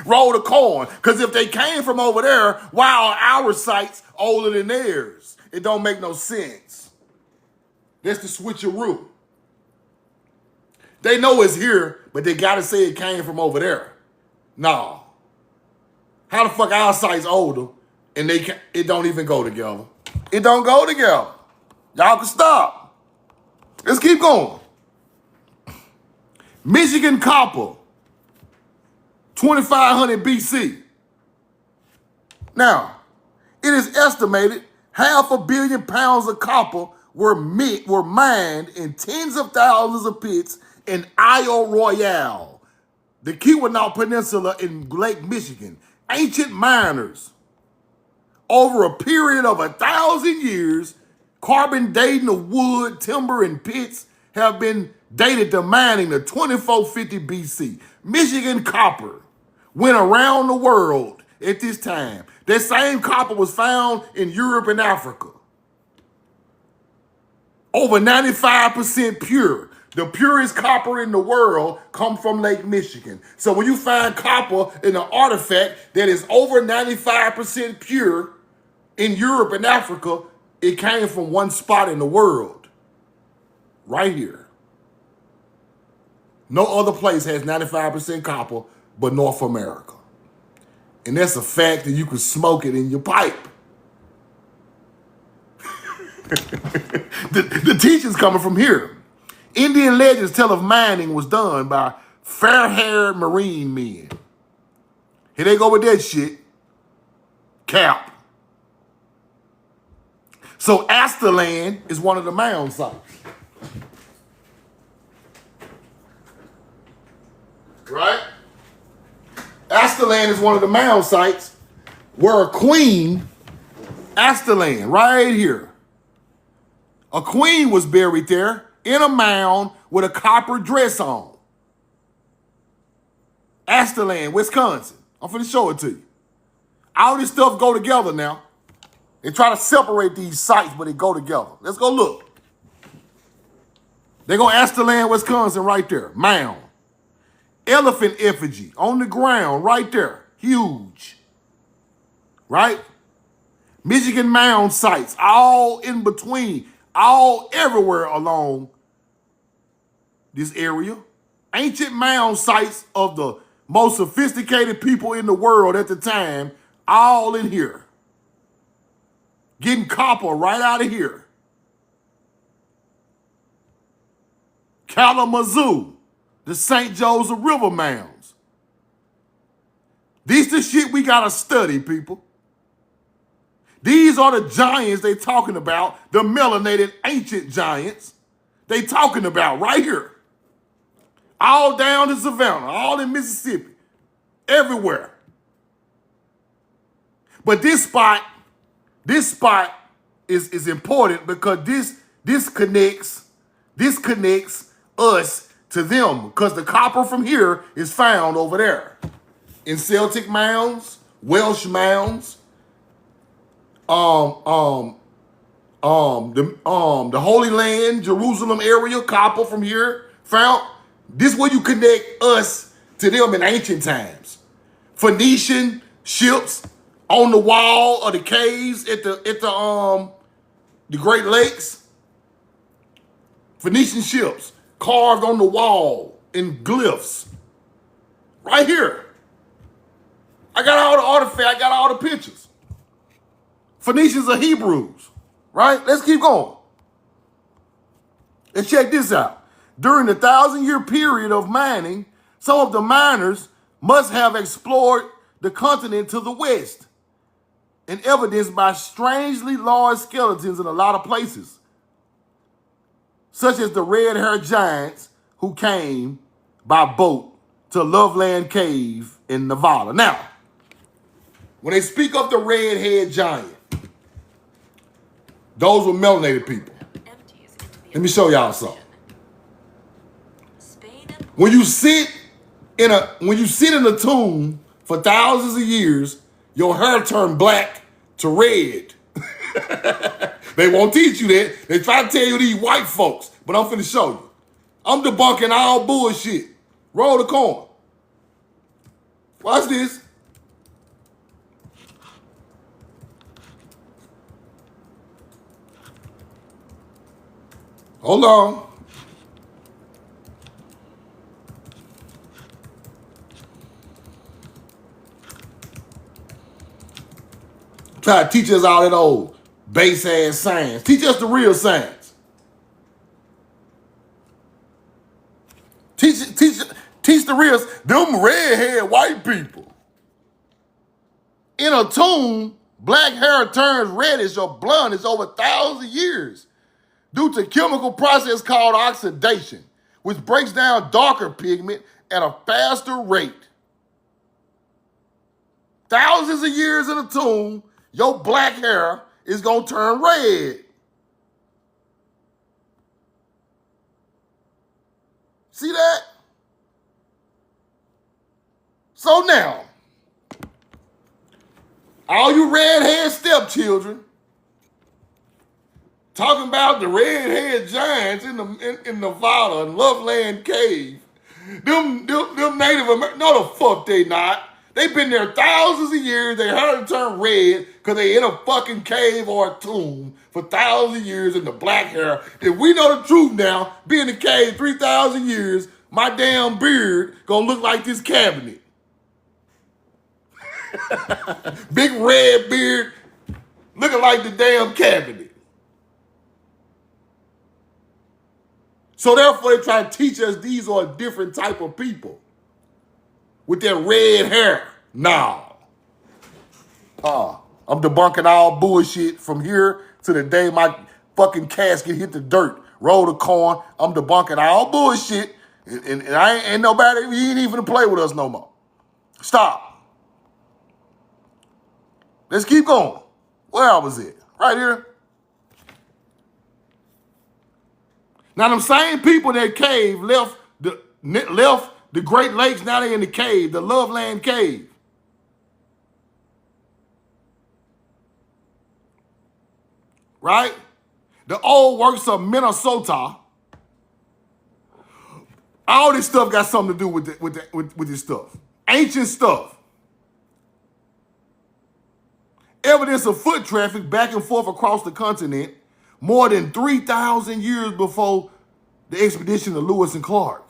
Roll the coin. Because if they came from over there, why are our sites older than theirs? It don't make no sense. That's the switcheroo. They know it's here, but they gotta say it came from over there. No. How the fuck our site's older and it don't even go together? It don't go together. Y'all can stop. Let's keep going. Michigan copper, 2500 BC. Now, it is estimated 500 million pounds of copper were mined in tens of thousands of pits in Isle Royale, the Keweenaw Peninsula in Lake Michigan. Ancient miners, over a period of 1,000 years, carbon dating of wood, timber, and pits have been dated to mining to 2450 BC. Michigan copper went around the world at this time. That same copper was found in Europe and Africa. Over 95% pure. The purest copper in the world come from Lake Michigan. So when you find copper in an artifact that is over 95% pure in Europe and Africa, it came from one spot in the world. Right here. No other place has 95% copper but North America. And that's a fact that you can smoke it in your pipe. The teaching's coming from here. Indian legends tell of mining was done by fair-haired marine men. Here they go with that shit. Cap. So Asterland is one of the mound sites. Right? Asterland is one of the mound sites where a queen, Asterland, right here. A queen was buried there in a mound with a copper dress on. Asterland, Wisconsin. I'm finna show it to you. All this stuff go together now. They try to separate these sites, but they go together. Let's go look. They're going to Asterland, Wisconsin right there. Mound. Elephant effigy on the ground right there. Huge. Right? Michigan mound sites all in between, all everywhere along this area. Ancient mound sites of the most sophisticated people in the world at the time, all in here. Getting copper right out of here. Kalamazoo, the St. Joseph River mounds. These the shit we gotta study, people. These are the giants they talking about, the melanated ancient giants they talking about right here. All down to Savannah, all in Mississippi, everywhere. But this spot is important because this connects us to them because the copper from here is found over there in Celtic mounds, Welsh mounds, the Holy Land, Jerusalem area, copper from here found. This is where you connect us to them in ancient times. Phoenician ships on the wall of the caves at the Great Lakes. Phoenician ships carved on the wall in glyphs. Right here. I got all the artifacts, I got all the pictures. Phoenicians are Hebrews, right? Let's keep going. Let's check this out. During the 1,000-year period of mining, some of the miners must have explored the continent to the west, and evidenced by strangely large skeletons in a lot of places, such as the red-haired giants who came by boat to Loveland Cave in Nevada. Now, when they speak of the red-haired giant, those were melanated people. Let me show y'all something. When you sit in a tomb for thousands of years, your hair turn black to red. They won't teach you that. They try to tell you these white folks, but I'm finna show you. I'm debunking all bullshit. Roll the corn. Watch this. Hold on. Try to teach us all that old base ass science. Teach us the real science. Teach the real. Them red-haired white people. In a tomb, black hair turns reddish or blondish over 1,000 years due to chemical process called oxidation, which breaks down darker pigment at a faster rate. Thousands of years in a tomb, your black hair is going to turn red. See that? So now, all you red-haired stepchildren talking about the red-haired giants in Nevada and Loveland Cave. Them Native Americans, no the fuck they not. They've been there thousands of years. They hair turn red because they in a fucking cave or a tomb for thousands of years in the black hair. If we know the truth now, be in the cave 3,000 years, my damn beard gonna look like this cabinet. Big red beard looking like the damn cabinet. So therefore they try to teach us these are a different type of people. With that red hair. Nah. I'm debunking all bullshit from here to the day my fucking casket hit the dirt. Roll the corn. I'm debunking all bullshit. And I ain't nobody, you ain't even to play with us no more. Stop. Let's keep going. Where was it? Right here. Now them same people that cave left the Great Lakes, now they in the cave, the Loveland Cave. Right? The old works of Minnesota. All this stuff got something to do with this stuff. Ancient stuff. Evidence of foot traffic back and forth across the continent more than 3,000 years before the expedition of Lewis and Clark.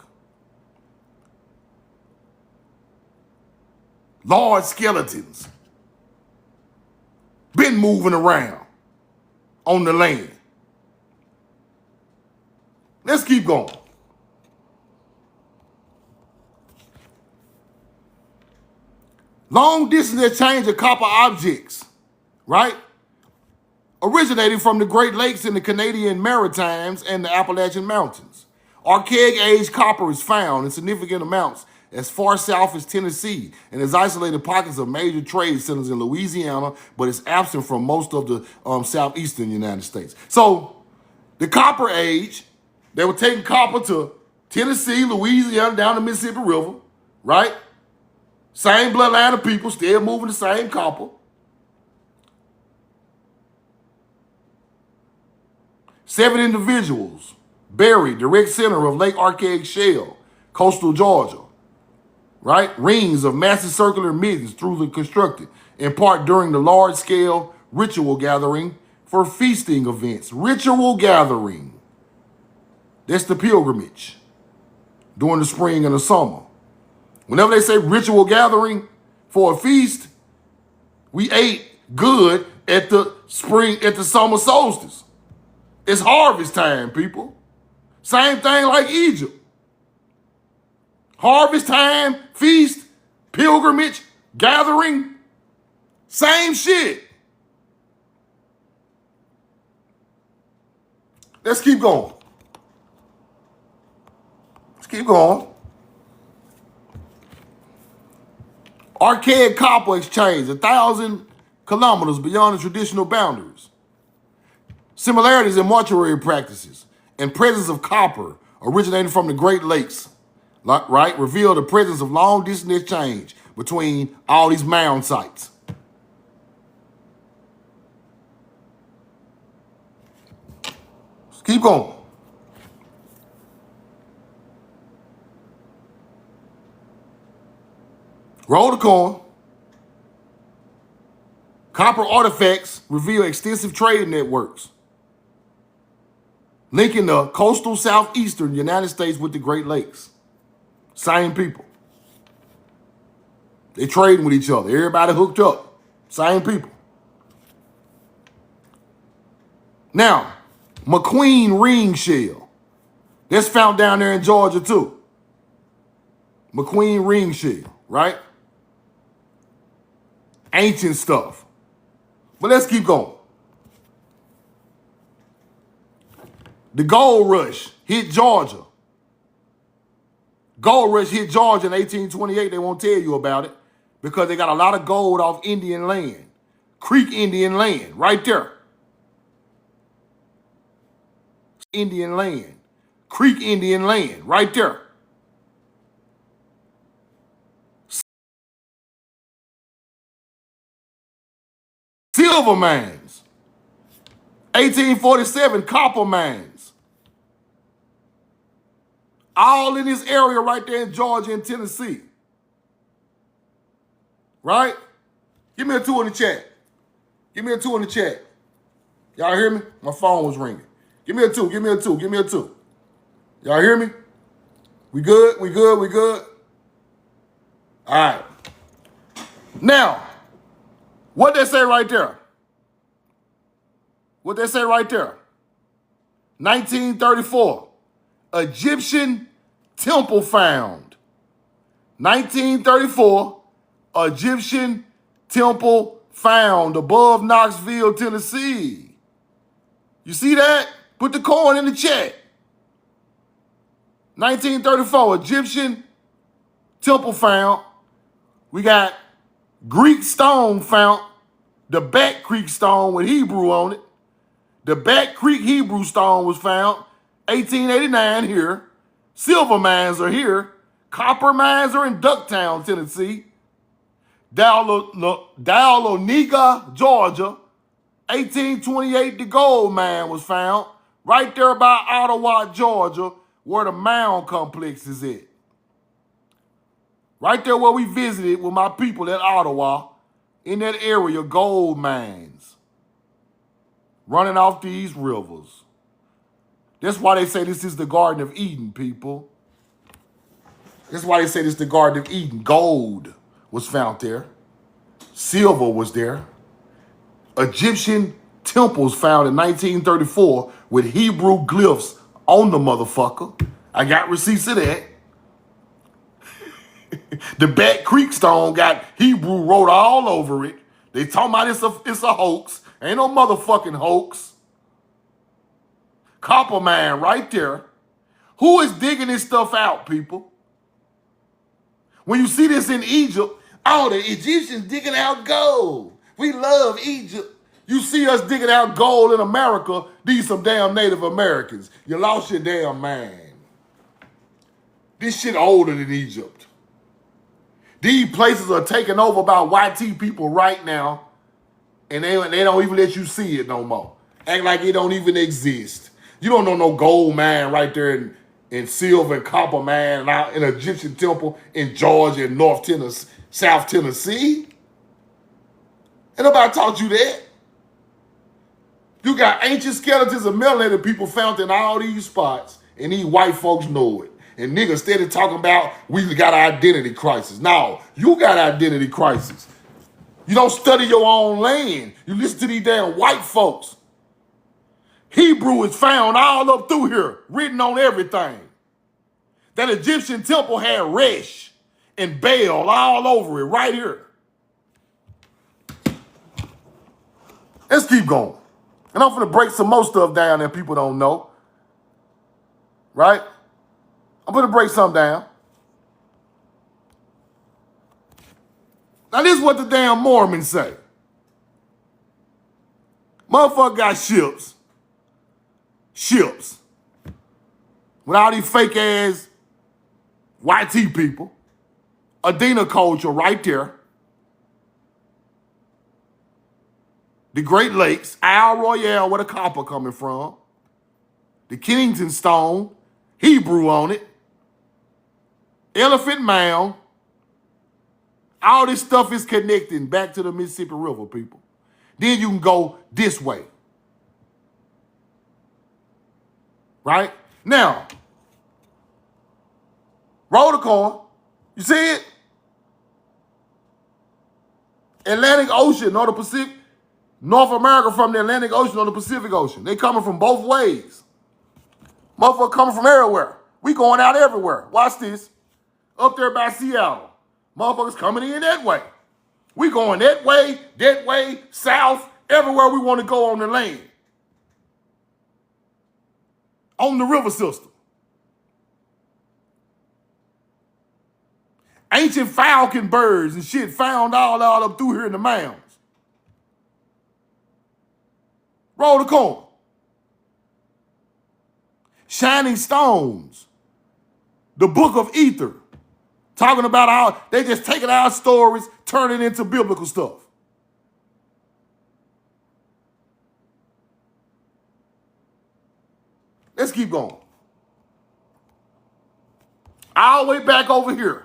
Large skeletons been moving around on the land. Let's keep going. Long distance exchange of copper objects, right? Originating from the Great Lakes in the Canadian Maritimes and the Appalachian Mountains. Archaic age copper is found in significant amounts as far south as Tennessee and has isolated pockets of major trade centers in Louisiana, but is absent from most of the southeastern United States. So the copper age, they were taking copper to Tennessee, Louisiana, down the Mississippi River, right? Same bloodline of people, still moving the same copper. Seven individuals buried direct center of Lake Archaic Shale, coastal Georgia. Right? Rings of massive circular middens through the constructed, in part during the large-scale ritual gathering for feasting events. Ritual gathering. That's the pilgrimage during the spring and the summer. Whenever they say ritual gathering for a feast, we ate good at the summer solstice. It's harvest time, people. Same thing like Egypt. Harvest time, feast, pilgrimage, gathering, same shit. Let's keep going. Let's keep going. Archaic copper exchange, 1,000 kilometers beyond the traditional boundaries. Similarities in mortuary practices and presence of copper originating from the Great Lakes, right, reveal the presence of long-distance exchange between all these mound sites. Let's keep going. Roll the coin. Copper artifacts reveal extensive trade networks linking the coastal southeastern United States with the Great Lakes. Same people. They trading with each other. Everybody hooked up. Same people. Now, McQueen ring shell. That's found down there in Georgia too. McQueen ring shell, right? Ancient stuff. But let's keep going. The gold rush hit Georgia. Gold rush hit Georgia in 1828. They won't tell you about it because they got a lot of gold off Indian land. Creek Indian land, right there. Indian land. Creek Indian land, right there. Silver mines. 1847 copper mines. All in this area right there in Georgia and Tennessee. Right? Give me a 2 in the chat. Give me a 2 in the chat. Y'all hear me? My phone was ringing. Give me a 2. Give me a 2. Give me a 2. Y'all hear me? We good? We good? We good? All right. Now, what they say right there? What they say right there? 1934. Egyptian temple found. 1934. Egyptian temple found above Knoxville, Tennessee. You see that? Put the coin in the chat. 1934, Egyptian temple found. We got Greek stone found. The Back Creek stone with Hebrew on it. The Back Creek Hebrew stone was found. 1889 here. Silver mines are here. Copper mines are in Ducktown, Tennessee. Dahlonega, Georgia. 1828, the gold mine was found right there by Ottawa, Georgia, where the Mound complex is at. Right there where we visited with my people at Ottawa, in that area, gold mines running off these rivers. That's why they say this is the Garden of Eden, people. That's why they say this is the Garden of Eden. Gold was found there. Silver was there. Egyptian temples found in 1934 with Hebrew glyphs on the motherfucker. I got receipts of that. The Back Creek stone got Hebrew wrote all over it. They talking about it's a hoax. Ain't no motherfucking hoax. Copper mine right there. Who is digging this stuff out, people? When you see this in Egypt, oh, the Egyptians digging out gold. We love Egypt. You see us digging out gold in America, these some damn Native Americans. You lost your damn mind. This shit older than Egypt. These places are taken over by YT people right now, and they don't even let you see it no more. Act like it don't even exist. You don't know no gold mine right there in silver and copper mine and out in an Egyptian temple in Georgia and North Tennessee, South Tennessee. Ain't nobody taught you that. You got ancient skeletons of melanated people found in all these spots, and these white folks know it. And niggas steady talking about we got an identity crisis. No, you got an identity crisis. You don't study your own land. You listen to these damn white folks. Hebrew is found all up through here, written on everything. That Egyptian temple had Resh and Baal all over it, right here. Let's keep going. And I'm finna break some more stuff down that people don't know. Right? I'm gonna break something down. Now this is what the damn Mormons say. Motherfucker got ships. Ships. With all these fake ass white tea people, Adena culture right there, the Great Lakes, Isle Royale where the copper coming from, the Kennington Stone, Hebrew on it, Elephant Mound. All this stuff is connecting back to the Mississippi River, people. Then you can go this way. Right? Now, roll the coin. You see it? Atlantic Ocean or the Pacific, North America from the Atlantic Ocean or the Pacific Ocean. They coming from both ways. Motherfuckers coming from everywhere. We going out everywhere. Watch this. Up there by Seattle. Motherfuckers coming in that way. We going that way, south, everywhere we want to go on the land. On the river system. Ancient falcon birds and shit found all up through here in the mounds. Roll the coin. Shining stones. The book of Ether. Talking about how they just taking our stories, turning into biblical stuff. Let's keep going. All the way back over here.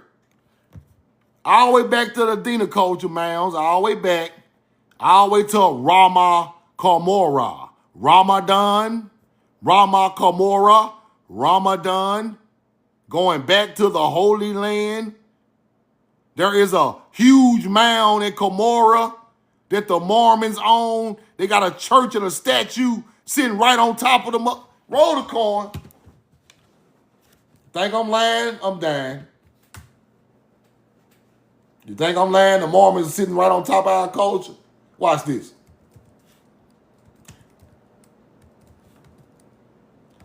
All the way back to the Adena culture mounds. All the way back. All the way to Rama Kamora. Ramadan. Rama Kamora. Ramadan. Going back to the Holy Land. There is a huge mound in Cumorah that the Mormons own. They got a church and a statue sitting right on top of them. Roll the coin. Think I'm lying? I'm dying. You think I'm lying? The Mormons are sitting right on top of our culture? Watch this.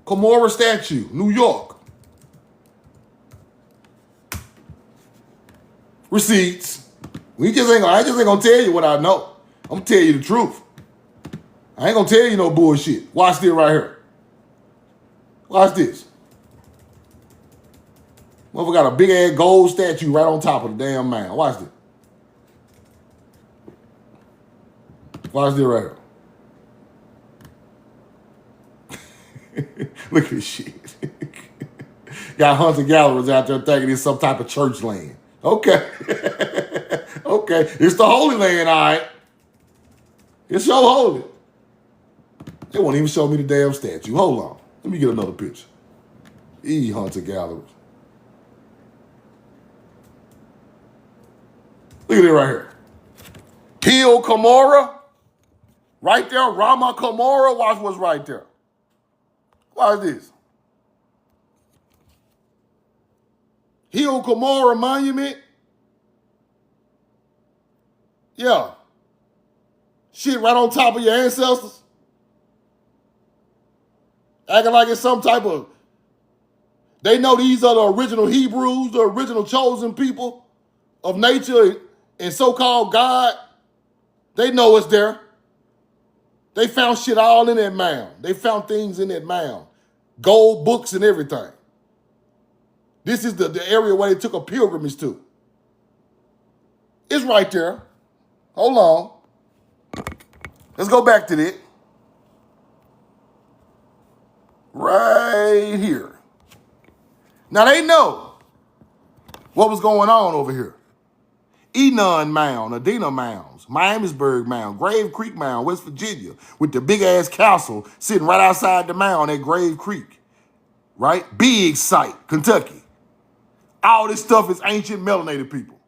Cumorah statue, New York. Receipts. I just ain't gonna tell you what I know. I'm gonna tell you the truth. I ain't gonna tell you no bullshit. Watch this right here. Watch this. Motherfucker got a big ass gold statue right on top of the damn mound. Watch this. Watch this right here. Look at this shit. Got hunter-gatherers out there thinking it's some type of church land. Okay. Okay. It's the Holy Land, all right. It's so holy. They won't even show me the damn statue. Hold on. Let me get another picture. Hunter-gatherers. Look at it right here. Hill Cumorah. Right there. Rama Cumorah. Watch what's right there. Watch this. Hill Cumorah Monument. Yeah. Shit right on top of your ancestors. Acting like it's some type of... They know these are the original Hebrews, the original chosen people of nature and so-called God. They know it's there. They found shit all in that mound. They found things in that mound. Gold books and everything. This is the area where they took a pilgrimage to. It's right there. Hold on. Let's go back to it. Right here. Now they know what was going on over here. Enon Mound, Adena Mounds, Miamisburg Mound, Grave Creek Mound, West Virginia, with the big ass castle sitting right outside the mound at Grave Creek. Right? Big site, Kentucky. All this stuff is ancient melanated people.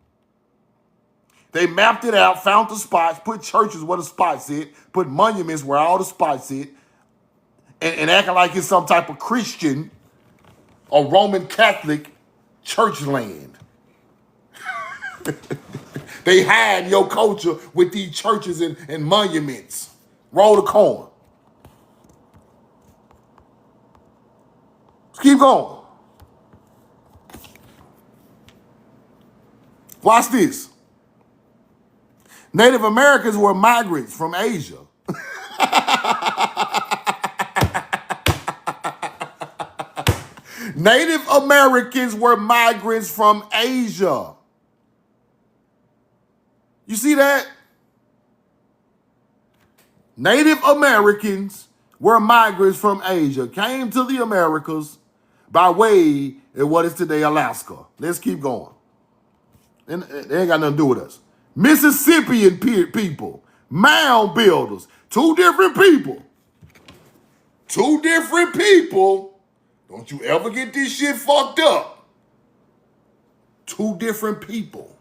They mapped it out, found the spots, put churches where the spots sit, put monuments where all the spots sit, and acting like it's some type of Christian or Roman Catholic church land. They hide your culture with these churches and monuments. Roll the coin. Let's keep going. Watch this. Native Americans were migrants from Asia. Native Americans were migrants from Asia. You see that? Native Americans were migrants from Asia, came to the Americas by way of what is today Alaska. Let's keep going. And they ain't got nothing to do with us. Mississippian people, mound builders, two different people. Two different people. Don't you ever get this shit fucked up. Two different people.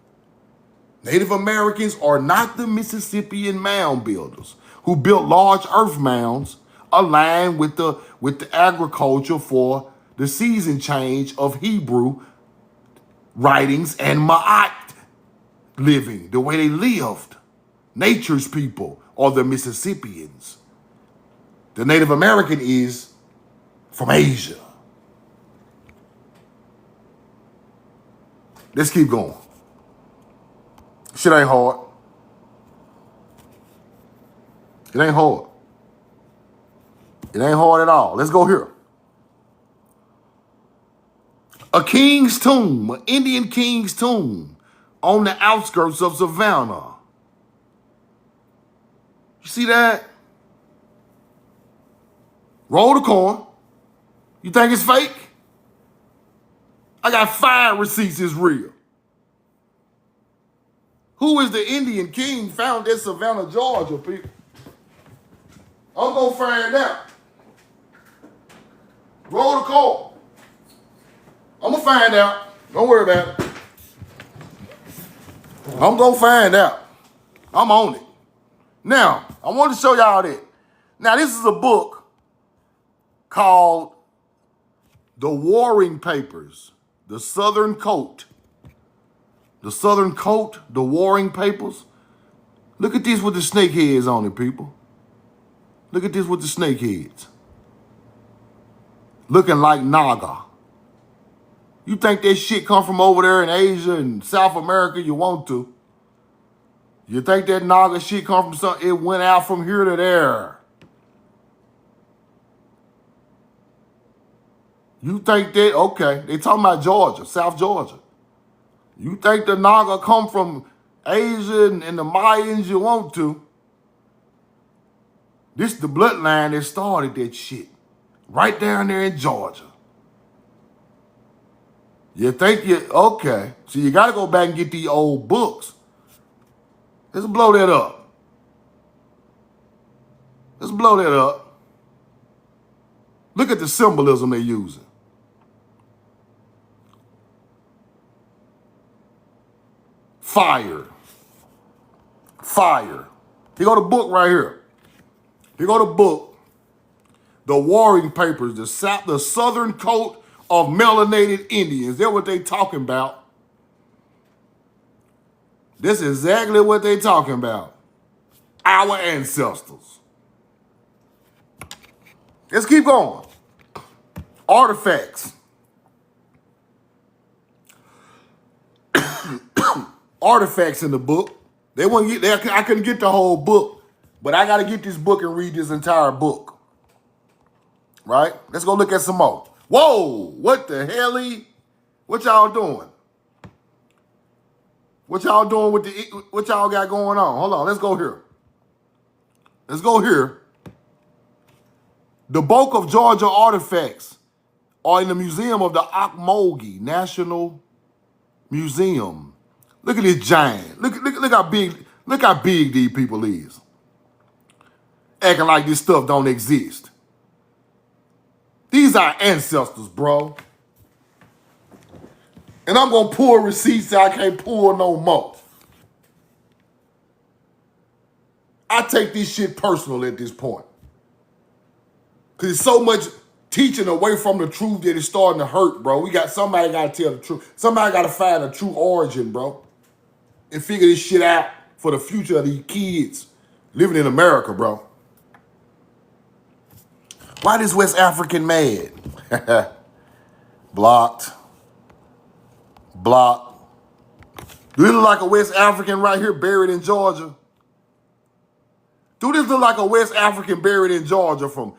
Native Americans are not the Mississippian mound builders who built large earth mounds aligned with the agriculture for the season change of Hebrew writings and Ma'at living, the way they lived. Nature's people are the Mississippians. The Native American is from Asia. Let's keep going. Shit ain't hard. It ain't hard. It ain't hard at all. Let's go here. A king's tomb, an Indian king's tomb on the outskirts of Savannah. You see that? Roll the coin. You think it's fake? I got 5 receipts it's real. Who is the Indian king found in Savannah, Georgia, people? I'm going to find out. Roll the coin. I'm going to find out. Don't worry about it. I'm going to find out. I'm on it. Now, I want to show y'all that. Now, this is a book called The Warring Papers, The Southern Coat. The Southern Coat, The Warring Papers. Look at this with the snake heads on it, people. Look at this with the snake heads. Looking like Naga. You think that shit come from over there in Asia and South America? You want to. You think that Naga shit come from something? It went out from here to there. You think that, okay, they talking about Georgia, South Georgia. You think the Naga come from Asia and the Mayans? You want to. This the bloodline that started that shit. Right down there in Georgia. You think okay. So you got to go back and get these old books. Let's blow that up. Let's blow that up. Look at the symbolism they're using. Fire. Fire. Here go the book right here. Here go the book. The Warring Papers, the Southern Coat of Melanated Indians. That's what they talking about. This is exactly what they talking about. Our ancestors. Let's keep going. Artifacts. Artifacts in the book. They won't get. I couldn't get the whole book, but I got to get this book and read this entire book. Right? Let's go look at some more. Whoa! What the hell? What y'all doing? What y'all doing with what y'all got going on? Hold on. Let's go here. Let's go here. The bulk of Georgia artifacts are in the museum of the Okmulgee National Museum. Look at this giant. Look how big these people is. Acting like this stuff don't exist. These are ancestors, bro. And I'm gonna pull receipts that I can't pull no more. I take this shit personal at this point. Cause it's so much teaching away from the truth that it's starting to hurt, bro. Somebody gotta tell the truth. Somebody gotta find a true origin, bro. And figure this shit out for the future of these kids living in America, bro. Why this West African mad? Blocked. Blocked. Do this look like a West African right here buried in Georgia? Do this look like a West African buried in Georgia from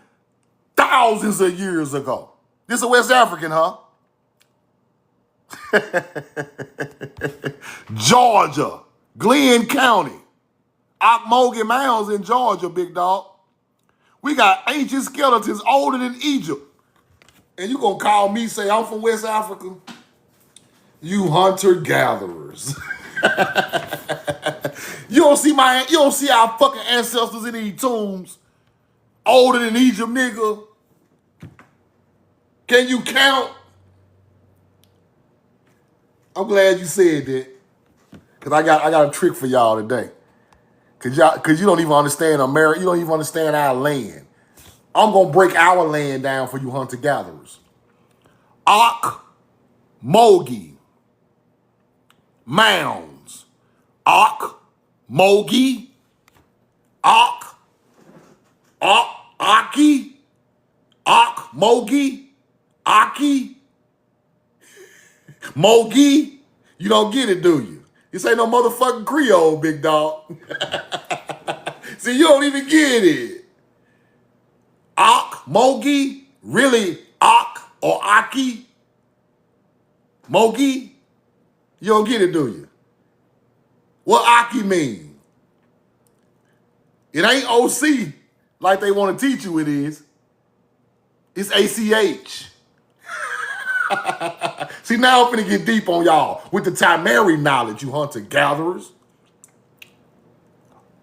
thousands of years ago? This a West African, huh? Georgia, Glenn County, Okmulgee Mounds in Georgia, big dog. We got ancient skeletons older than Egypt. And you gonna call me, say I'm from West Africa? You hunter-gatherers. You don't see our fucking ancestors in these tombs older than Egypt, nigga. Can you count? I'm glad you said that. Cause I got a trick for y'all today. Cause you don't even understand America, you don't even understand our land. I'm gonna break our land down for you hunter-gatherers. Okmulgee Mounds. Okmulgee. Aki. Okmulgee. Aki. Mogi. You don't get it, do you? This ain't no motherfucking Creole, big dog. See, you don't even get it. Okmulgee? Really? Ok or Aki? Mogi? You don't get it, do you? What Aki mean? It ain't OC like they want to teach you it is. It's ACH. See, now I'm finna get deep on y'all with the Tamari knowledge, you hunter-gatherers.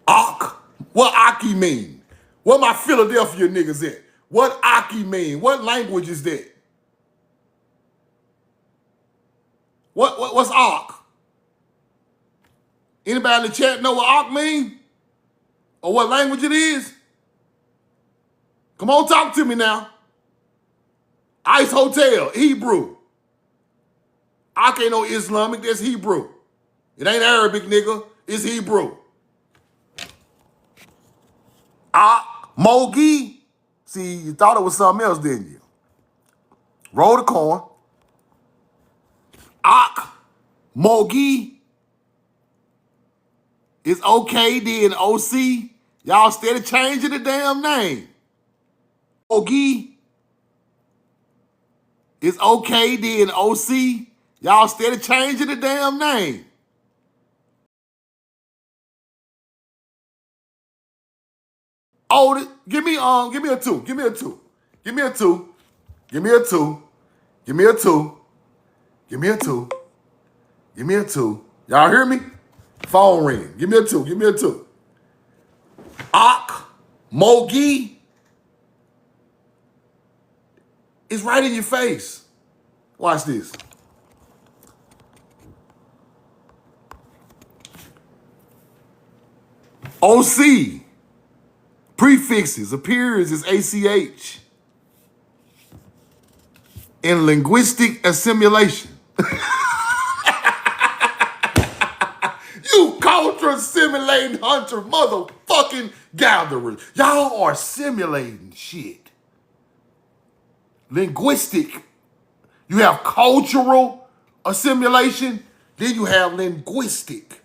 What Aki mean? What my Philadelphia niggas at? What Aki mean? What language is that? What's Ak? Anybody in the chat know what Ak mean? Or what language it is? Come on, talk to me now. Ice Hotel, Hebrew. Ak ain't no Islamic, that's Hebrew. It ain't Arabic, nigga. It's Hebrew. Okmulgee. See, you thought it was something else, didn't you? Roll the coin. Okmulgee. It's OKD and OC. Y'all steady changing the damn name. Okmulgee. It's OKD and OC. Y'all steady changing the damn name. Oh, give me a 2. Give me a 2. Give me a 2. Give me a 2. Give me a 2. Give me a 2. Give me a 2. Y'all hear me? Phone ring. Give me a 2. Give me a 2. Okmulgee is right in your face. Watch this. OC prefixes appears as ACH in linguistic assimilation. You culture assimilating hunter motherfucking gatherers. Y'all are assimilating shit. Linguistic. You have cultural assimilation, then you have linguistic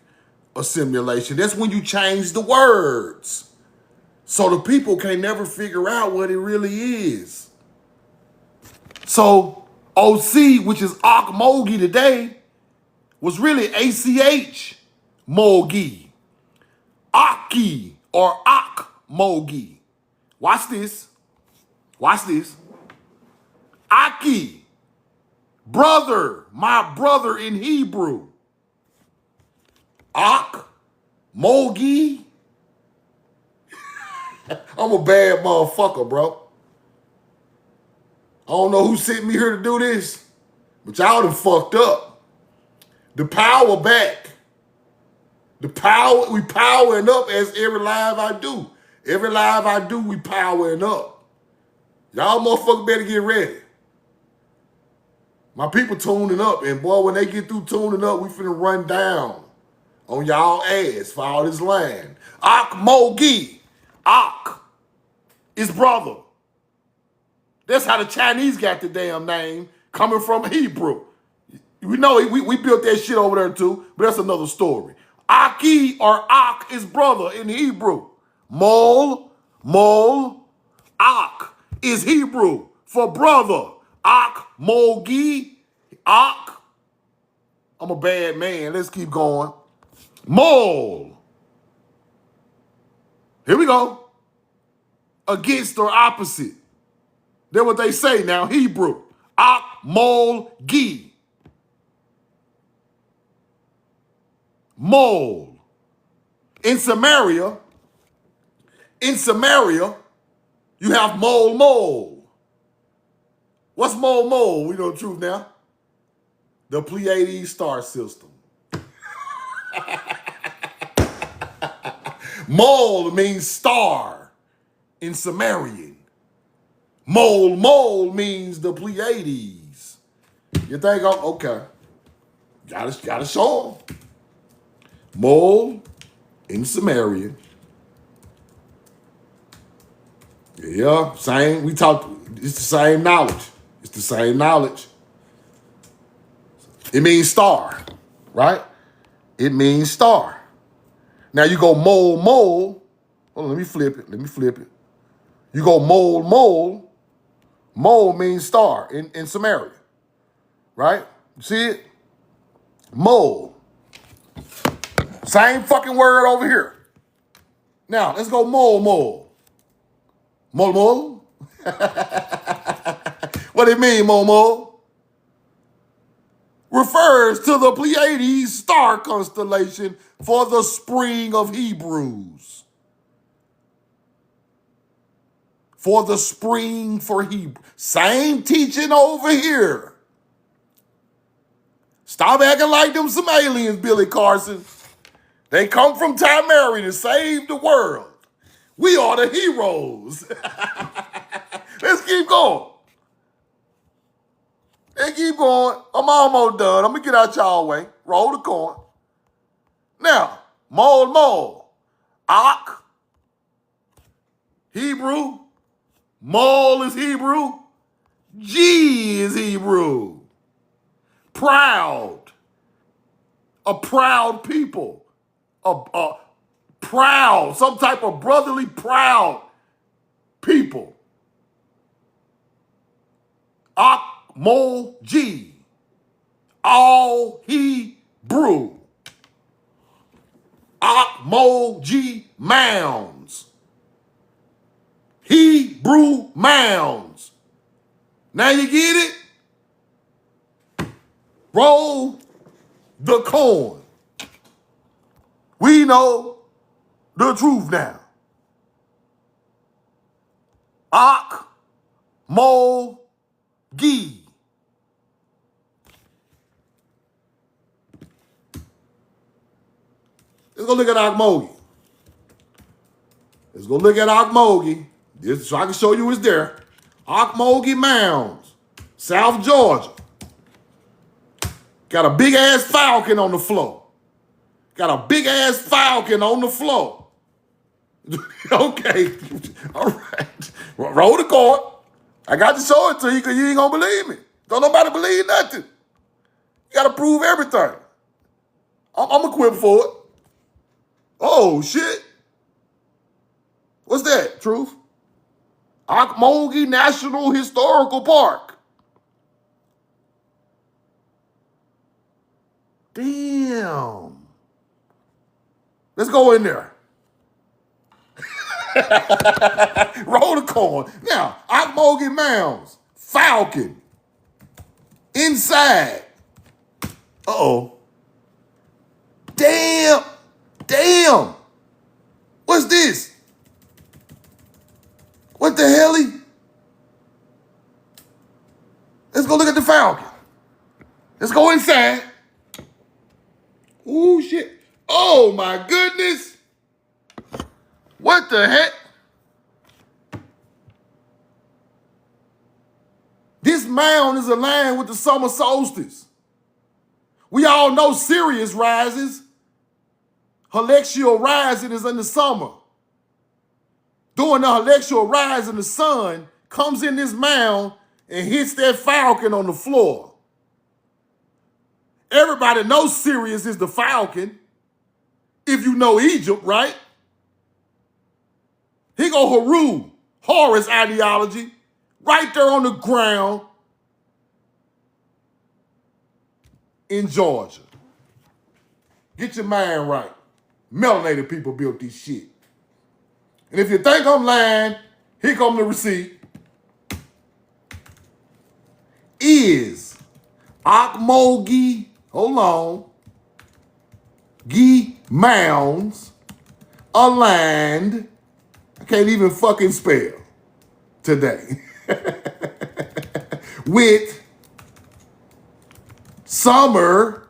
assimilation. That's when you change the words. So the people can never figure out what it really is. So OC, which is Okmulgee today, was really ACH Mulgee. Aki or Okmulgee. Watch this. Watch this. Aki. Brother, my brother in Hebrew. Okmulgee. I'm a bad motherfucker, bro. I don't know who sent me here to do this, but y'all done fucked up. The power back. The power, we powering up as every live I do. Every live I do, we powering up. Y'all motherfuckers better get ready. My people tuning up, and boy, when they get through tuning up, we finna run down on y'all ass for all this land. Okmulgee. Ok is brother. That's how the Chinese got the damn name, coming from Hebrew. We know we built that shit over there too, but that's another story. Aki or Ak is brother in Hebrew. Mol, Ok is Hebrew for brother. Mogi, Ak. I'm a bad man. Let's keep going. Mol. Here we go. Against or opposite. That's what they say now, Hebrew. Ak, mol, gi. Mol. In Samaria, you have mol. What's mol? We know the truth now. The Pleiades star system. Mol means star in Sumerian. Mol means the Pleiades. You think, oh, okay. Gotta show them. Mol in Sumerian. Yeah, same. We talked, it's the same knowledge. It means star, right? It means star. Now you go mol. Hold on, let me flip it. You go mol. Mol means star in Samaria, right? You see it? Mol. Same fucking word over here. Now, let's go mol. Mol? What do it mean, mol? Refers to the Pleiades star constellation for the spring of Hebrews. For the spring for Hebrew. Same teaching over here. Stop acting like them some aliens, Billy Carson. They come from Tamari to save the world. We are the heroes. Let's keep going. I'm almost done. I'm going to get out y'all way. Roll the coin. Now, mol. Ak. Hebrew. Mol is Hebrew. G is Hebrew. Proud. A proud people. A proud, some type of brotherly proud people. Ak, mol, G. All Hebrew. Ak, mol, G, Mounds. Hebrew Mounds. Now you get it? Roll the coin. We know the truth now. Ak, mol, gi. Let's go look at Akmogi. This, so I can show you it's there. Akmogi Mounds, South Georgia. Got a big ass falcon on the floor. Okay, all right. Roll the card. I got to show it to you because you ain't gonna believe me. Don't nobody believe nothing. You gotta prove everything. I'm equipped for it. Oh shit. What's that, Truth? Akmogi National Historical Park. Damn. Let's go in there. Roll the coin. Now, Akmogi Mounds, falcon. Inside. Uh-oh. Damn. What's this? What the hell? Let's go look at the falcon. Let's go inside. Ooh, shit. Oh, my goodness. What the heck? This mound is aligned with the summer solstice. We all know Sirius rises. Helixtial rising is in the summer. During the helixtial rising, the sun comes in this mound and hits that falcon on the floor. Everybody knows Sirius is the falcon. If you know Egypt, right? Here go Horus ideology, right there on the ground. in Georgia. Get your mind right. Melanated people built this shit. And if you think I'm lying, here come the receipt. Is Okmulgee, hold on, Gee Mounds aligned, I can't even fucking spell today, with summer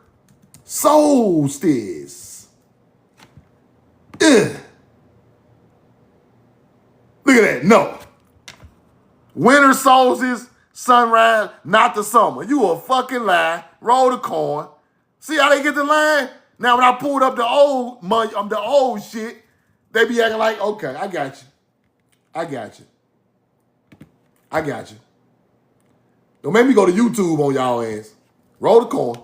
solstice? Ugh. Look at that, no. Winter solstice, sunrise, not the summer. You a fucking lie. Roll the coin. See how they get the line? Now when I pulled up the old shit, they be acting like, okay, I got you. I got you. I got you. Don't make me go to YouTube on y'all ass. Roll the coin.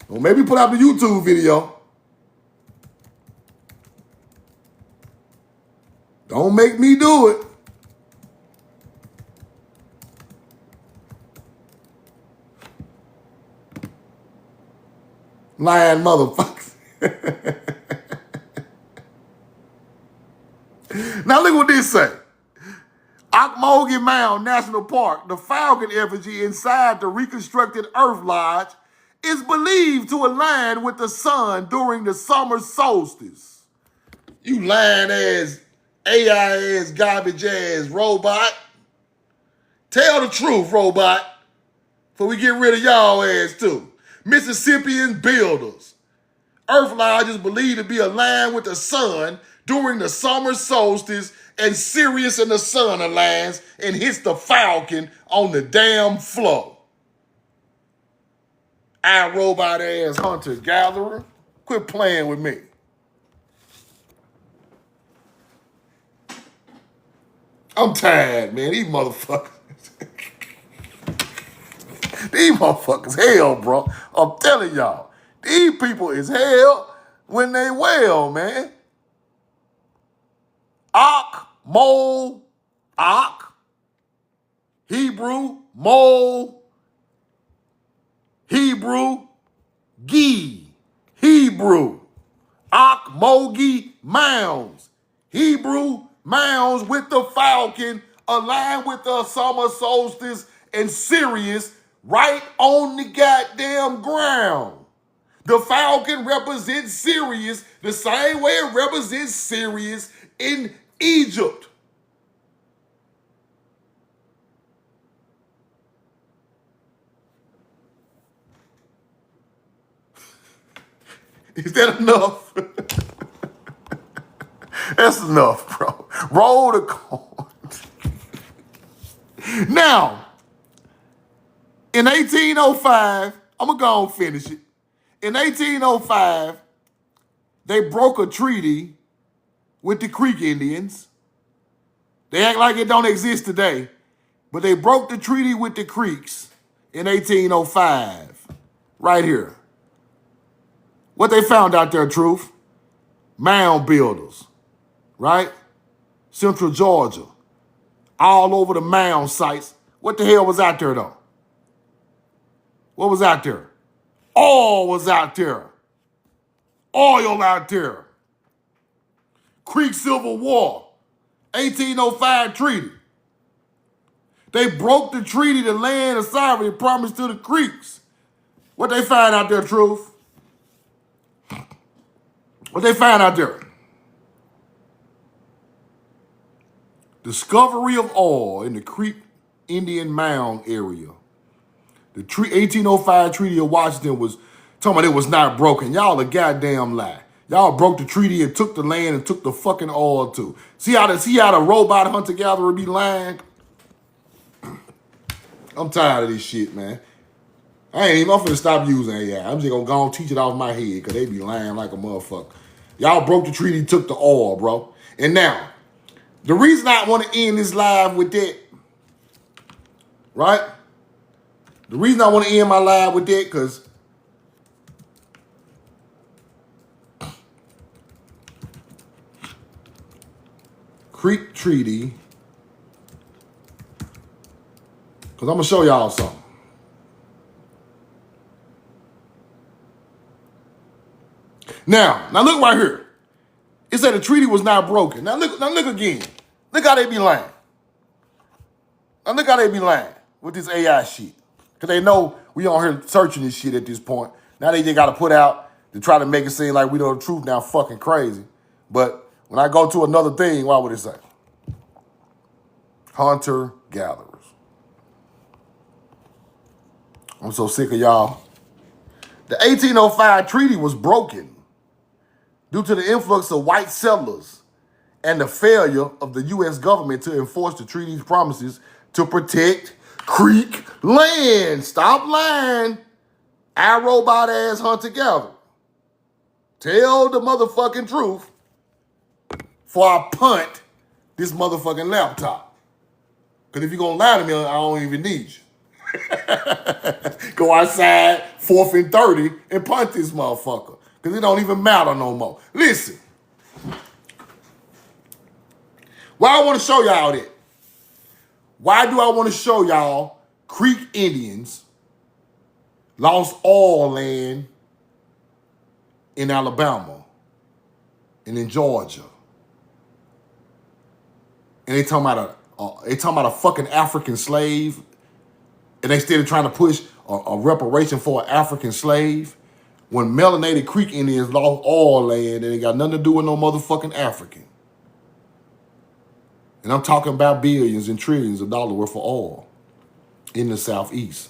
Don't make me put out the YouTube video. Don't make me do it. Lying motherfuckers. Now look what this say. Okmulgee Mound National Park, the falcon effigy inside the reconstructed Earth Lodge is believed to align with the sun during the summer solstice. You lying ass, AI ass, garbage ass robot. Tell the truth, robot, before we get rid of y'all ass too. Mississippian builders. Earth Lodge is believed to be aligned with the sun during the summer solstice, and Sirius and the sun aligns and hits the falcon on the damn floor. I robot ass hunter gatherer, quit playing with me. I'm tired, man. These motherfuckers. These motherfuckers hell, bro. I'm telling y'all. These people is hell when they well, man. Ak, Hebrew, mole, Hebrew, Gee, Hebrew, Okmulgee Mounds, Hebrew, Mounds with the falcon, aligned with the summer solstice and Sirius right on the goddamn ground. The falcon represents Sirius the same way it represents Sirius in Egypt. Is that enough? That's enough, bro. Roll the coin. Now, in 1805, I'm going to go and finish it. In 1805, they broke a treaty with the Creek Indians. They act like it don't exist today, but they broke the treaty with the Creeks in 1805, right here. What they found out there, Truth? Mound builders, right? Central Georgia, all over the mound sites. What the hell was out there, though? What was out there? Oil was out there. Oil out there. Creek Civil War, 1805 treaty. They broke the treaty to land a sovereignty promised to the Creeks. What they find out there, Truth? What they find out there? Discovery of oil in the Creek Indian Mound area. The 1805 Treaty of Washington was talking about it was not broken. Y'all a goddamn lie. Y'all broke the treaty and took the land and took the fucking oil too. See how the robot hunter-gatherer be lying? I'm tired of this shit, man. I'm finna stop using AI. I'm just gonna go and teach it off my head because they be lying like a motherfucker. Y'all broke the treaty, took the oil, bro. And now, the reason I want to end this live with that, right? The reason I want to end my live with that, because Creek Treaty, because I'm going to show y'all something. Now look right here. It said the treaty was not broken. Now look again. Look how they be lying. Now look how they be lying with this AI shit. Because they know we on here searching this shit at this point. Now they just got to put out to try to make it seem like we know the truth now fucking crazy. But when I go to another thing, what would it say? Hunter-gatherers. I'm so sick of y'all. The 1805 treaty was broken due to the influx of white settlers and the failure of the U.S. government to enforce the treaty's promises to protect Creek land. Stop lying. Our robot ass hunter-gatherer. Tell the motherfucking truth before I punt this motherfucking laptop. Because if you're going to lie to me, I don't even need you. Go outside, 4th and 30, and punt this motherfucker. Because it don't even matter no more. Listen. Why I want to show y'all that? Why do I want to show y'all Creek Indians lost all land in Alabama and in Georgia? And they talking about a fucking African slave, and they still trying to push a reparation for an African slave when melanated Creek Indians lost all land and it got nothing to do with no motherfucking African. And I'm talking about billions and trillions of dollars worth of oil in the Southeast.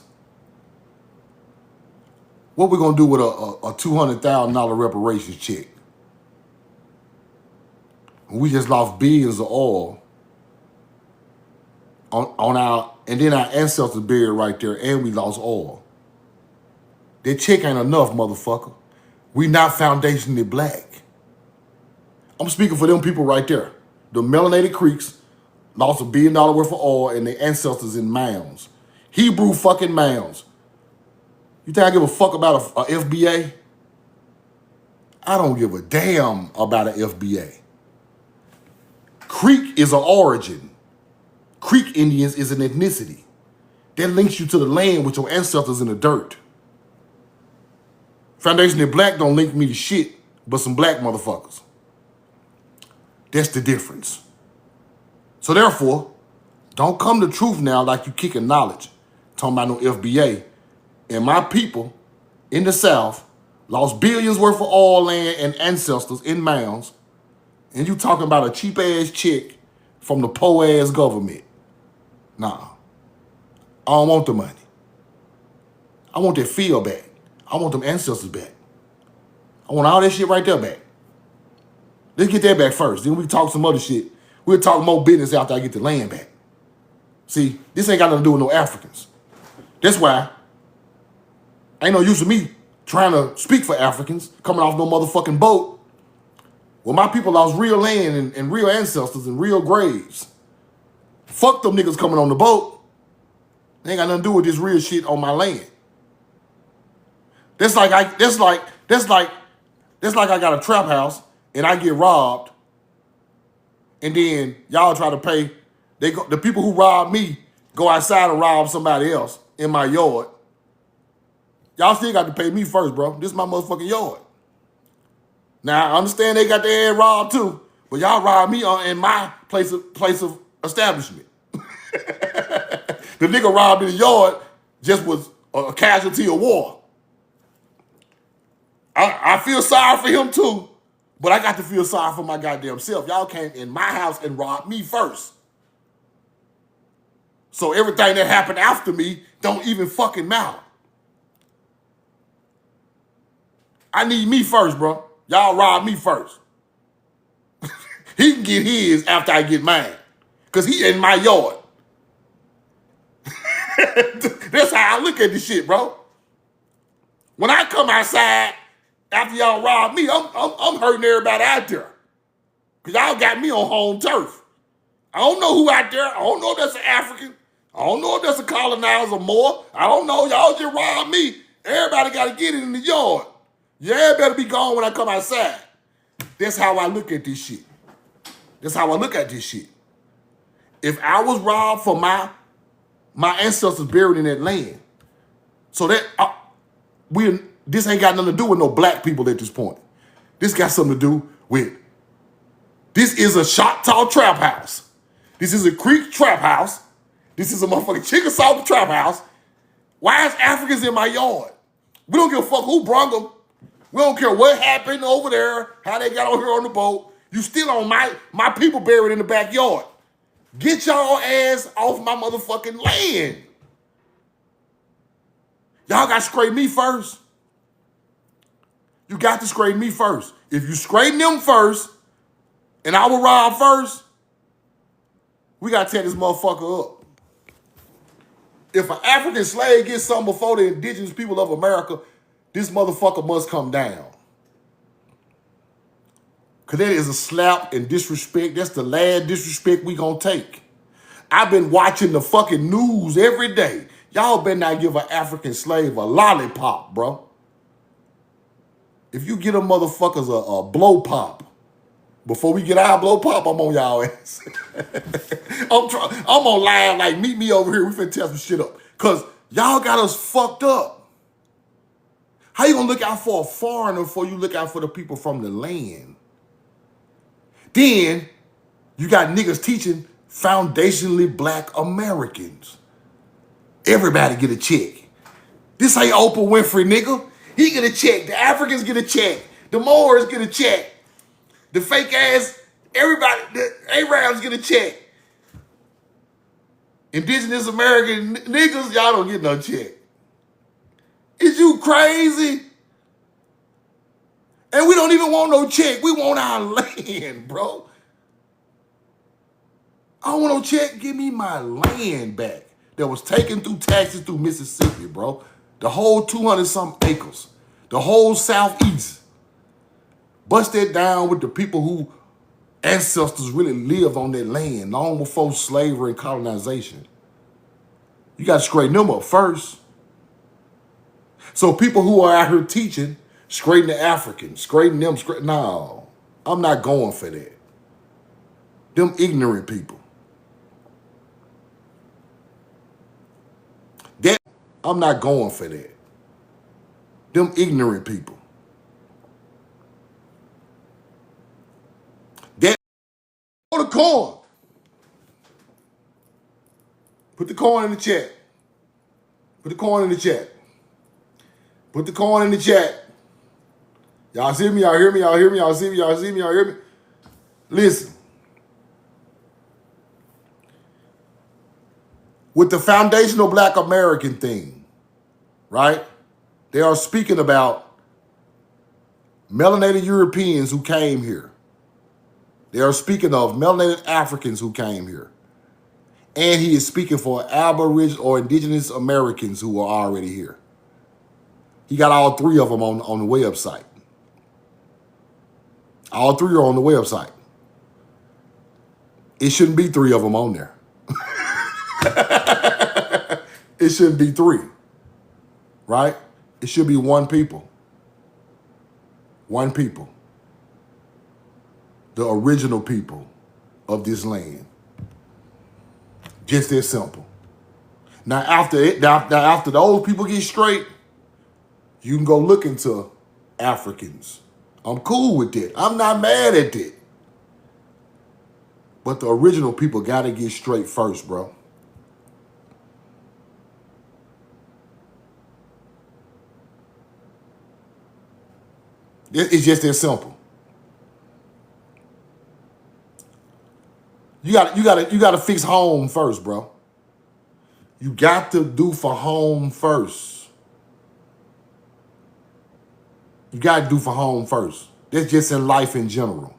What we gonna do with a $200,000 reparations check? We just lost billions of oil on our, and then our ancestors buried right there, and we lost oil. That check ain't enough, motherfucker. We not foundationally black. I'm speaking for them people right there. The melanated Creeks lost $1 billion worth of oil and their ancestors in mounds. Hebrew fucking mounds. You think I give a fuck about a FBA? I don't give a damn about an FBA. Creek is an origin. Creek Indians is an ethnicity. That links you to the land with your ancestors in the dirt. Foundationally black don't link me to shit but some black motherfuckers. That's the difference. So therefore, don't come to truth now like you kicking knowledge. Talking about no FBA. And my people in the South lost billions worth of oil land and ancestors in mounds. And you talking about a cheap ass check from the poor ass government. Nah. I don't want the money. I want that field back. I want them ancestors back. I want all that shit right there back. Let's get that back first. Then we talk some other shit. We'll talk more business after I get the land back. See, this ain't got nothing to do with no Africans. That's why ain't no use of me trying to speak for Africans coming off no motherfucking boat. Well, my people lost real land and real ancestors and real graves. Fuck them niggas coming on the boat. They ain't got nothing to do with this real shit on my land. That's like I got a trap house and I get robbed, and then y'all try to pay. The people who robbed me go outside and rob somebody else in my yard. Y'all still got to pay me first, bro. This is my motherfucking yard. Now I understand they got their ass robbed too, but y'all robbed me in my place of establishment. The nigga robbed in the yard just was a casualty of war. I feel sorry for him too, but I got to feel sorry for my goddamn self. Y'all came in my house and robbed me first. So everything that happened after me don't even fucking matter. I need me first, bro. Y'all robbed me first. He can get his after I get mine, because he in my yard. That's how I look at this shit, bro. When I come outside after y'all robbed me, I'm hurting everybody out there. Because y'all got me on home turf. I don't know who out there. I don't know if that's an African. I don't know if that's a colonizer more. I don't know. Y'all just robbed me. Everybody got to get it in the yard. Yeah, better be gone when I come outside. That's how I look at this shit. That's how I look at this shit. If I was robbed for my ancestors buried in that land, so that this ain't got nothing to do with no black people at this point. This got something to do with, this is a Choctaw trap house. This is a Creek trap house. This is a motherfucking Chickasaw trap house. Why is Africans in my yard? We don't give a fuck who brung them. We don't care what happened over there, how they got over here on the boat. You still on my people buried in the backyard. Get y'all ass off my motherfucking land. Y'all got to scrape me first. You got to scrape me first. If you scrape them first, and I will rob first, we got to tear this motherfucker up. If an African slave gets something before the indigenous people of America, this motherfucker must come down. Because that is a slap and disrespect. That's the last disrespect we gonna take. I've been watching the fucking news every day. Y'all better not give an African slave a lollipop, bro. If you get a motherfuckers a blow pop, before we get our blow pop, I'm on y'all ass. I'm on live, like, meet me over here. We finna tear some shit up. Because y'all got us fucked up. How you gonna look out for a foreigner before you look out for the people from the land? Then you got niggas teaching foundationally black Americans. Everybody get a check. This ain't Oprah Winfrey, nigga. He get a check. The Africans get a check. The Moors get a check. The fake ass, everybody, the Arabs get a check. Indigenous American niggas, y'all don't get no check. Is you crazy? And we don't even want no check. We want our land, bro. I don't want no check. Give me my land back that was taken through taxes through Mississippi, bro. The whole 200-something acres. The whole Southeast. Bust that down with the people who ancestors really lived on that land long before slavery and colonization. You got to straighten them up first. So people who are out here teaching, straighten the Africans, straighten them, no, I'm not going for that. Them ignorant people. I'm not going for that. Them ignorant people. That the coin. Put the coin in the chat. Put the coin in the chat. Put the coin in the chat. Y'all see me? Y'all hear me? Y'all hear me? Y'all see me? Y'all see me? Y'all hear me? Listen. With the foundational black American thing, right? They are speaking about melanated Europeans who came here. They are speaking of melanated Africans who came here. And he is speaking for Aboriginal or Indigenous Americans who are already here. He got all three of them on the website. All three are on the website. It shouldn't be three of them on there. It shouldn't be three, right? It should be one people. One people. The original people of this land. Just that simple. Now after those people get straight, you can go look into Africans. I'm cool with that. I'm not mad at that. But the original people got to get straight first, bro. It's just that simple. You gotta fix home first, bro. You got to do for home first. You got to do for home first. That's just in life in general.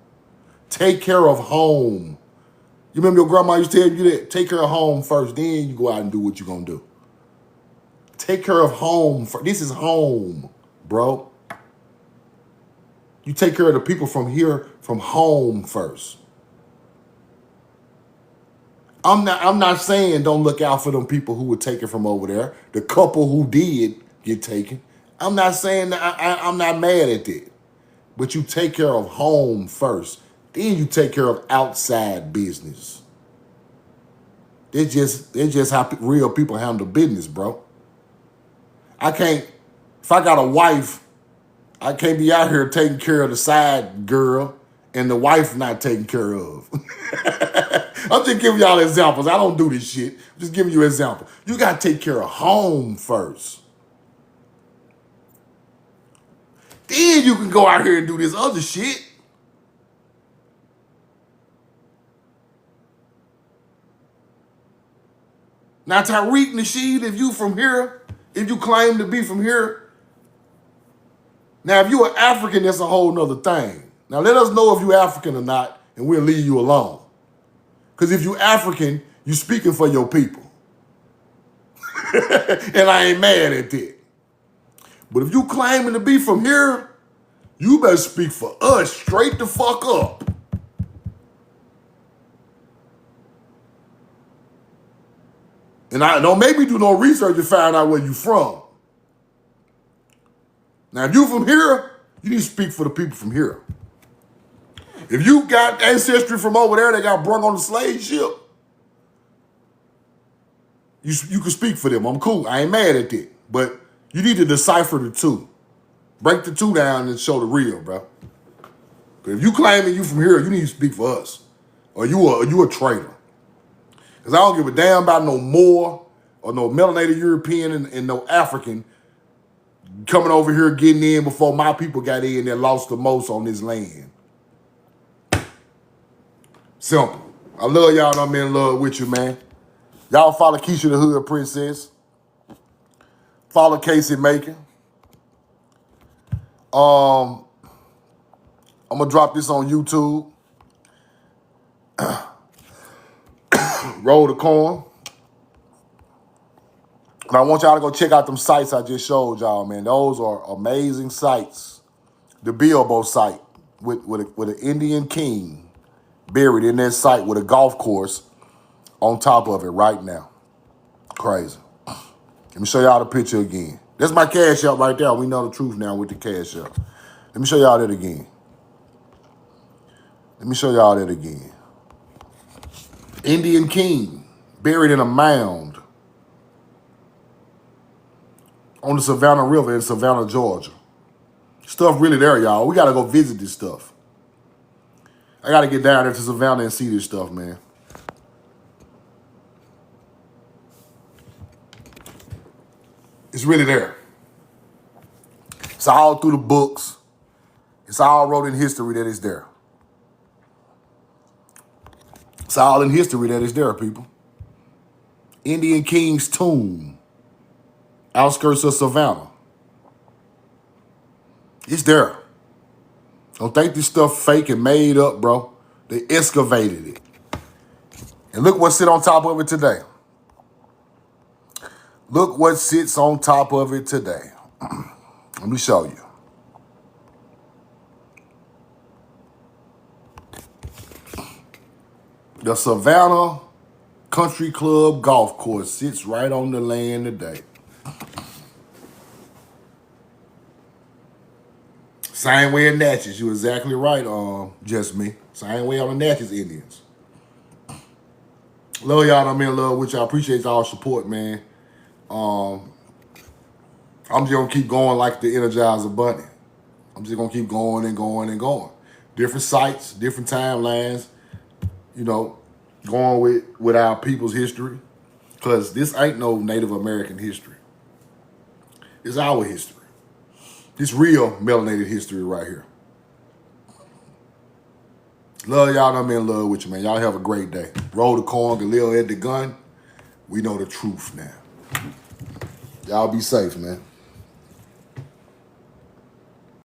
Take care of home. You remember your grandma used to tell you that? Take care of home first, then you go out and do what you're going to do. Take care of home first. This is home, bro. You take care of the people from here, from home first. I'm not saying don't look out for them people who were taken from over there. The couple who did get taken. I'm not saying that I'm not mad at that. But you take care of home first. Then you take care of outside business. It's just how real people handle business, bro. If I got a wife, I can't be out here taking care of the side girl and the wife not taken care of. I'm just giving y'all examples. I don't do this shit. I'm just giving you an example. You got to take care of home first. Then you can go out here and do this other shit. Now, Tariq Nasheed, if you from here, if you claim to be from here, now if you are African, that's a whole nother thing. Now, let us know if you African or not, and we'll leave you alone. Because if you African, you speaking for your people. And I ain't mad at that. But if you claiming to be from here, you better speak for us straight the fuck up. And I don't make me do no research to find out where you from. Now, if you from here, you need to speak for the people from here. If you got ancestry from over there that got brung on the slave ship, you can speak for them. I'm cool. I ain't mad at that. But you need to decipher the two. Break the two down and show the real, bro. But if you claiming you from here, you need to speak for us. Or you a traitor. Because I don't give a damn about no Moor or no melanated European and no African coming over here getting in before my people got in that lost the most on this land. Simple. I love y'all and I'm in love with you, man. Y'all follow Keisha the Hood Princess. Follow Casey Macon. I'm going to drop this on YouTube. Roll the corn. And I want y'all to go check out them sites I just showed y'all, man. Those are amazing sites. The Bilbo site with an Indian king buried in that site with a golf course on top of it right now. Crazy. Let me show y'all the picture again. That's my cash out right there. We know the truth now with the cash out. Let me show y'all that again. Let me show y'all that again. Indian king buried in a mound on the Savannah River in Savannah, Georgia. Stuff really there, y'all. We got to go visit this stuff. I got to get down there to Savannah and see this stuff, man. It's really there. It's all through the books. It's all wrote in history that it's there. It's all in history that it's there, people. Indian King's tomb. Outskirts of Savannah. It's there. Don't think this stuff fake and made up, bro. They excavated it. And look what sits on top of it today. Look what sits on top of it today. Let me show you. The Savannah Country Club golf course sits right on the land today. Same way in Natchez. You're exactly right, just me. Same way on the Natchez Indians. Love y'all. I'm in love with y'all. Appreciate y'all support, man. I'm just going to keep going like the Energizer Bunny. I'm just going to keep going and going and going. Different sites, different timelines, you know, going with our people's history. Because this ain't no Native American history. It's our history. This real melanated history right here. Love y'all. I'm in love with you, man. Y'all have a great day. Roll the corn, Galil at the gun. We know the truth now. Y'all be safe, man.